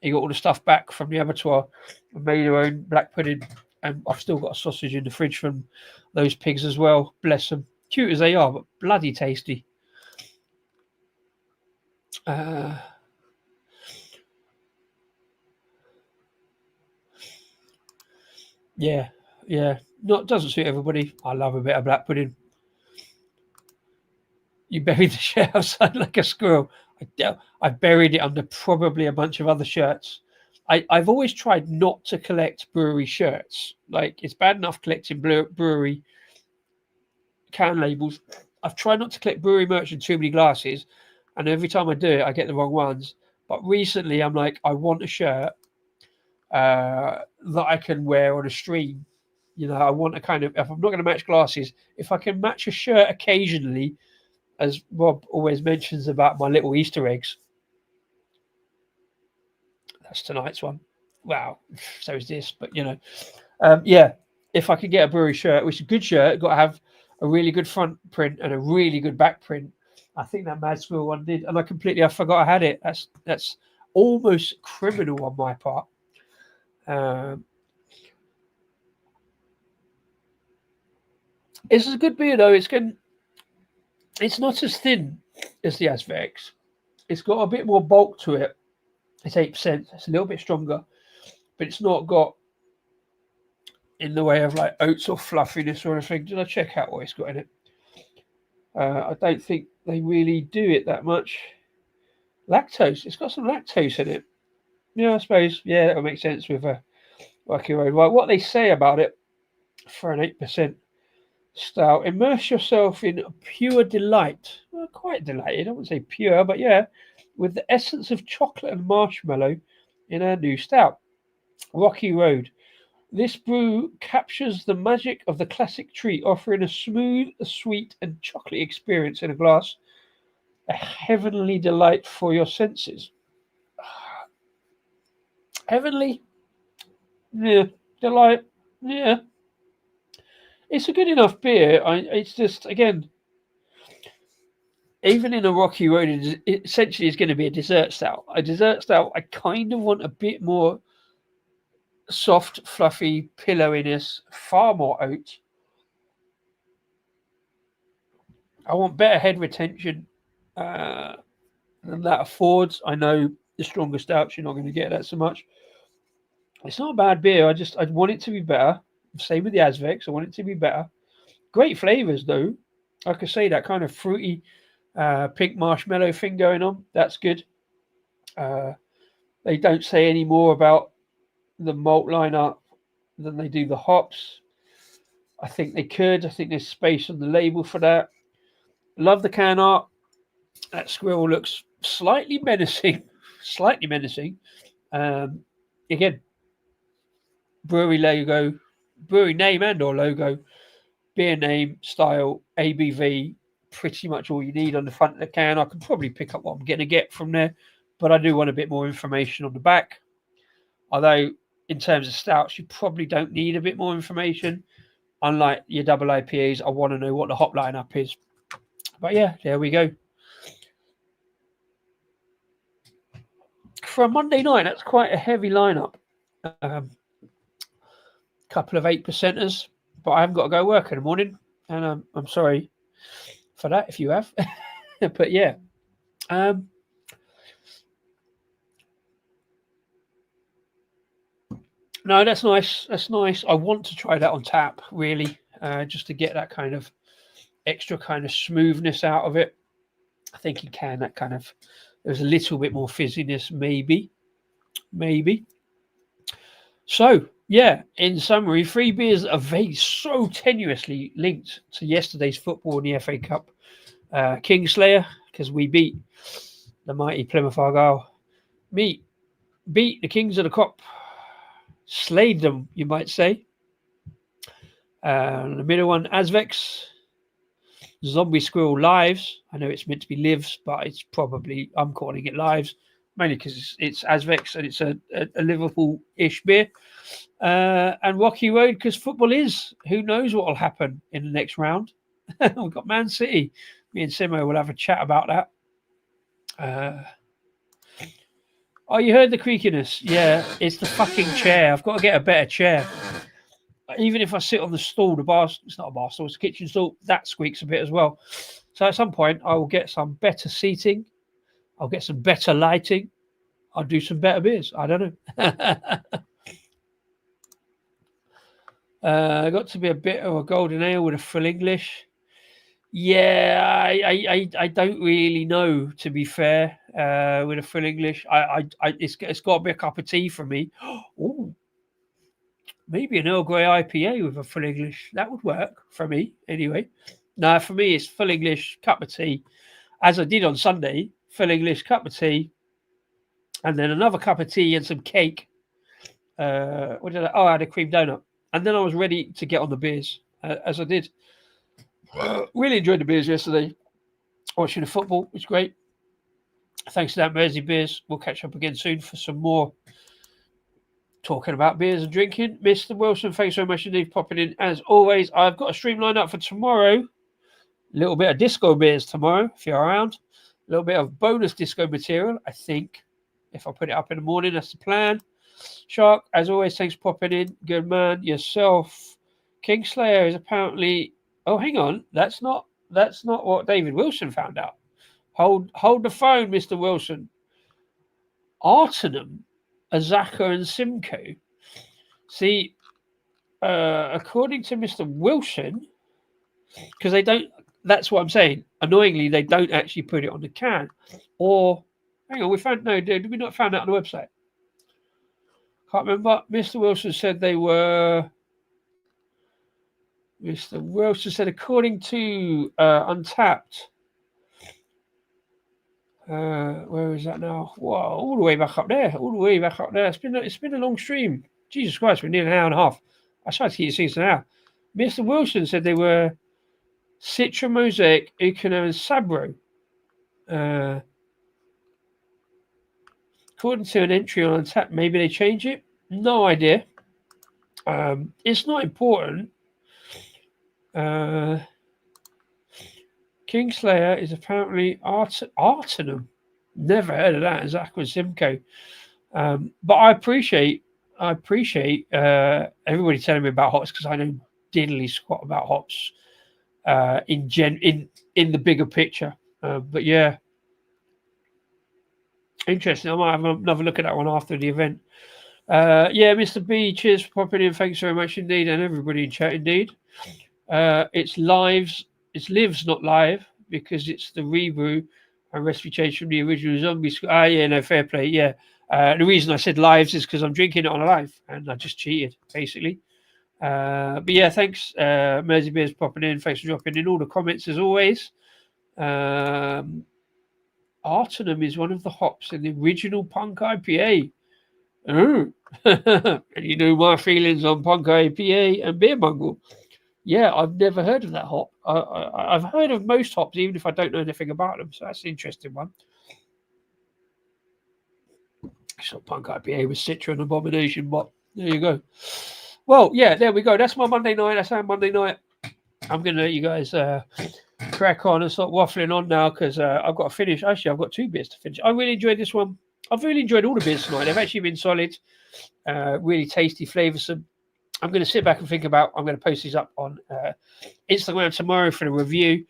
He got all the stuff back from the abattoir and made her own black pudding. And I've still got a sausage in the fridge from those pigs as well. Bless them. Cute as they are, but bloody tasty. Yeah. Doesn't suit everybody. I love a bit of black pudding. You buried the shirt outside like a squirrel. I buried it under probably a bunch of other shirts. I've always tried not to collect brewery shirts. Like, it's bad enough collecting brewery can labels. I've tried not to collect brewery merch in too many glasses, and every time I do it, I get the wrong ones. But recently, I'm like, I want a shirt that I can wear on a stream. You know, I want a kind of, if I'm not going to match glasses, if I can match a shirt occasionally, as Rob always mentions about my little Easter eggs. That's tonight's one. Wow, so is this, but you know, yeah. If I could get a brewery shirt, which is a good shirt, got to have a really good front print and a really good back print. I think that Mad Squirrel one did, and I forgot I had it. That's almost criminal on my part. It's a good beer though. It's not as thin as the Azvex. It's got a bit more bulk to it. It's 8%. It's a little bit stronger, but it's not got in the way of like oats or fluffiness or anything. Did I check out what it's got in it? I don't think they really do it that much. Lactose. It's got some lactose in it. Yeah, I suppose. Yeah, that would make sense with a Rocky Road. Right, what they say about it for an 8% stout. Immerse yourself in pure delight. Well, quite delighted. I wouldn't say pure, but yeah, with the essence of chocolate and marshmallow in our new stout. Rocky Road. This brew captures the magic of the classic treat, offering a smooth, sweet, and chocolatey experience in a glass. A heavenly delight for your senses. Heavenly? Yeah. Delight? Yeah. It's a good enough beer. It's just, again, even in a Rocky Road, it essentially is going to be a dessert stout. A dessert stout, I kind of want a bit more soft, fluffy pillowiness, far more oat. I want better head retention than that affords. I know the stronger stouts, you're not going to get that so much. It's not a bad beer. I want it to be better. Same with the Azvex. I want it to be better. Great flavors, though. Like I say, that kind of fruity pink marshmallow thing going on. That's good. They don't say any more about the malt lineup than they do the hops. I think they could. I think there's space on the label for that. Love the can art. That squirrel looks slightly menacing. Slightly menacing. Again, brewery logo, brewery name and or logo, beer name, style, ABV, pretty much all you need on the front of the can. I can probably pick up what I'm going to get from there, but I do want a bit more information on the back. Although, in terms of stouts, you probably don't need a bit more information. Unlike your double IPAs, I want to know what the hop lineup is. But yeah, there we go. For a Monday night, that's quite a heavy lineup. Couple of 8%ers, but I haven't got to go work in the morning, and I'm sorry for that if you have. But yeah, no, that's nice. That's nice. I want to try that on tap, really, just to get that kind of extra kind of smoothness out of it. I think you can. That kind of there's a little bit more fizziness, maybe. So yeah, in summary, 3 beers that are very so tenuously linked to yesterday's football in the FA Cup. Kingslayer, because we beat the mighty Plymouth Argyle. Beat the Kings of the Cop. Slayed them, you might say. The middle one, Azvex. Zombie Squirrel Lives. I know it's meant to be lives, but it's probably, I'm calling it lives, mainly because it's Azvex and it's a Liverpool-ish beer. And Rocky Road, because football is. Who knows what will happen in the next round? We've got Man City. Me and Simo will have a chat about that. Oh, you heard the creakiness? Yeah, it's the fucking chair. I've got to get a better chair. Even if I sit on the stool, it's not a bar stool, it's a kitchen stool, that squeaks a bit as well. So at some point, I will get some better seating. I'll get some better lighting. I'll do some better beers. I don't know. Got to be a bit of a golden ale with a full English. Yeah, I don't really know, to be fair, with a full English. It's got to be a cup of tea for me. Ooh. Maybe an Earl Grey IPA with a full English. That would work for me, anyway. No, for me, it's full English, cup of tea. As I did on Sunday, full English, cup of tea, and then another cup of tea and some cake. I had a cream donut. And then I was ready to get on the beers, as I did. Really enjoyed the beers yesterday. Watching the football was great. Thanks to that Mersey Beers. We'll catch up again soon for some more talking about beers and drinking. Mr. Wilson, thanks so much indeed for popping in. As always, I've got a stream lined up for tomorrow. A little bit of disco beers tomorrow, if you're around. A little bit of bonus disco material, I think. If I put it up in the morning, that's the plan. Shark, as always, thanks for popping in. Good man. Yourself. Kingslayer is apparently... Oh, hang on. That's not what David Wilson found out. Hold the phone, Mr. Wilson. Artenum, Azaka and Simcoe. See, according to Mr. Wilson, because they don't, that's what I'm saying. Annoyingly, they don't actually put it on the can. Or, hang on, did we not find that on the website? Can't remember. Mr. Wilson said they were... Mr. Wilson said, according to Untapped, where is that now? Whoa, all the way back up there. It's been a long stream. Jesus Christ, we're nearly an hour and a half. I tried to keep it 6 an hour. Mr. Wilson said they were Citra, Mosaic, Ucano, and Sabro. According to an entry on Untapped, maybe they change it. No idea. It's not important. Kingslayer is apparently Artenum. Never heard of that as Aqua Simcoe. But I appreciate everybody telling me about hops, because I know diddly squat about hops in the bigger picture. But yeah, interesting. I might have another look at that one after the event. Yeah, Mr. B, cheers for popping in. Thanks very much indeed, and everybody in chat indeed. It's lives, not live, because it's the rebrew, And recipe changed from the original zombie. Yeah, no, fair play. Yeah. The reason I said lives is because I'm drinking it on a live, and I just cheated, basically. But yeah, thanks, Mersey Beers, popping in. Thanks for dropping in all the comments as always. Artenum is one of the hops in the original Punk IPA. Oh. And you know my feelings on Punk IPA and Beer Bungle. Yeah, I've never heard of that hop. I've heard of most hops, even if I don't know anything about them. So that's an interesting one. So Punk IPA with Citra and Abomination, but there you go. Well, yeah, there we go. That's my Monday night. That's our Monday night. I'm going to let you guys crack on and start waffling on now because I've got to finish. Actually, I've got 2 beers to finish. I really enjoyed this one. I've really enjoyed all the beers tonight. They've actually been solid, really tasty, flavoursome. I'm going to sit back and think about. I'm going to post these up on Instagram tomorrow for the review,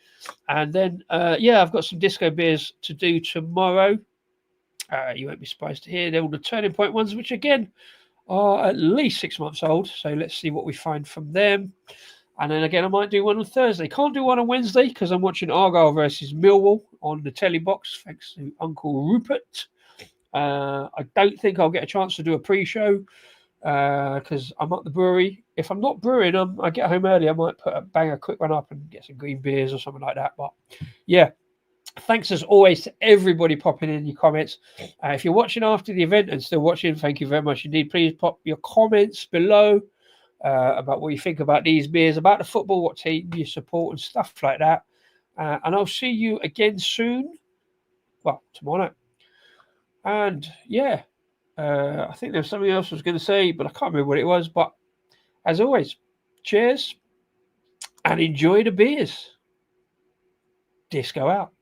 and then I've got some disco beers to do tomorrow. You won't be surprised to hear they're all the Turning Point ones, which again are at least 6 months old. So let's see what we find from them. And then again, I might do one on Thursday. Can't do one on Wednesday because I'm watching Argyle versus Millwall on the telly box, thanks to Uncle Rupert. I don't think I'll get a chance to do a pre-show because I'm at the brewery. If I'm not brewing, I get home early. I might bang a quick one up and get some green beers or something like that. But yeah, thanks as always to everybody popping in your comments. If you're watching after the event and still watching, thank you very much indeed. Please pop your comments below. About what you think about these beers, about the football, what team you support, and stuff like that. And I'll see you again soon. Well, tomorrow night. And yeah, I think there's something else I was going to say, but I can't remember what it was. But as always, cheers and enjoy the beers. Disco out.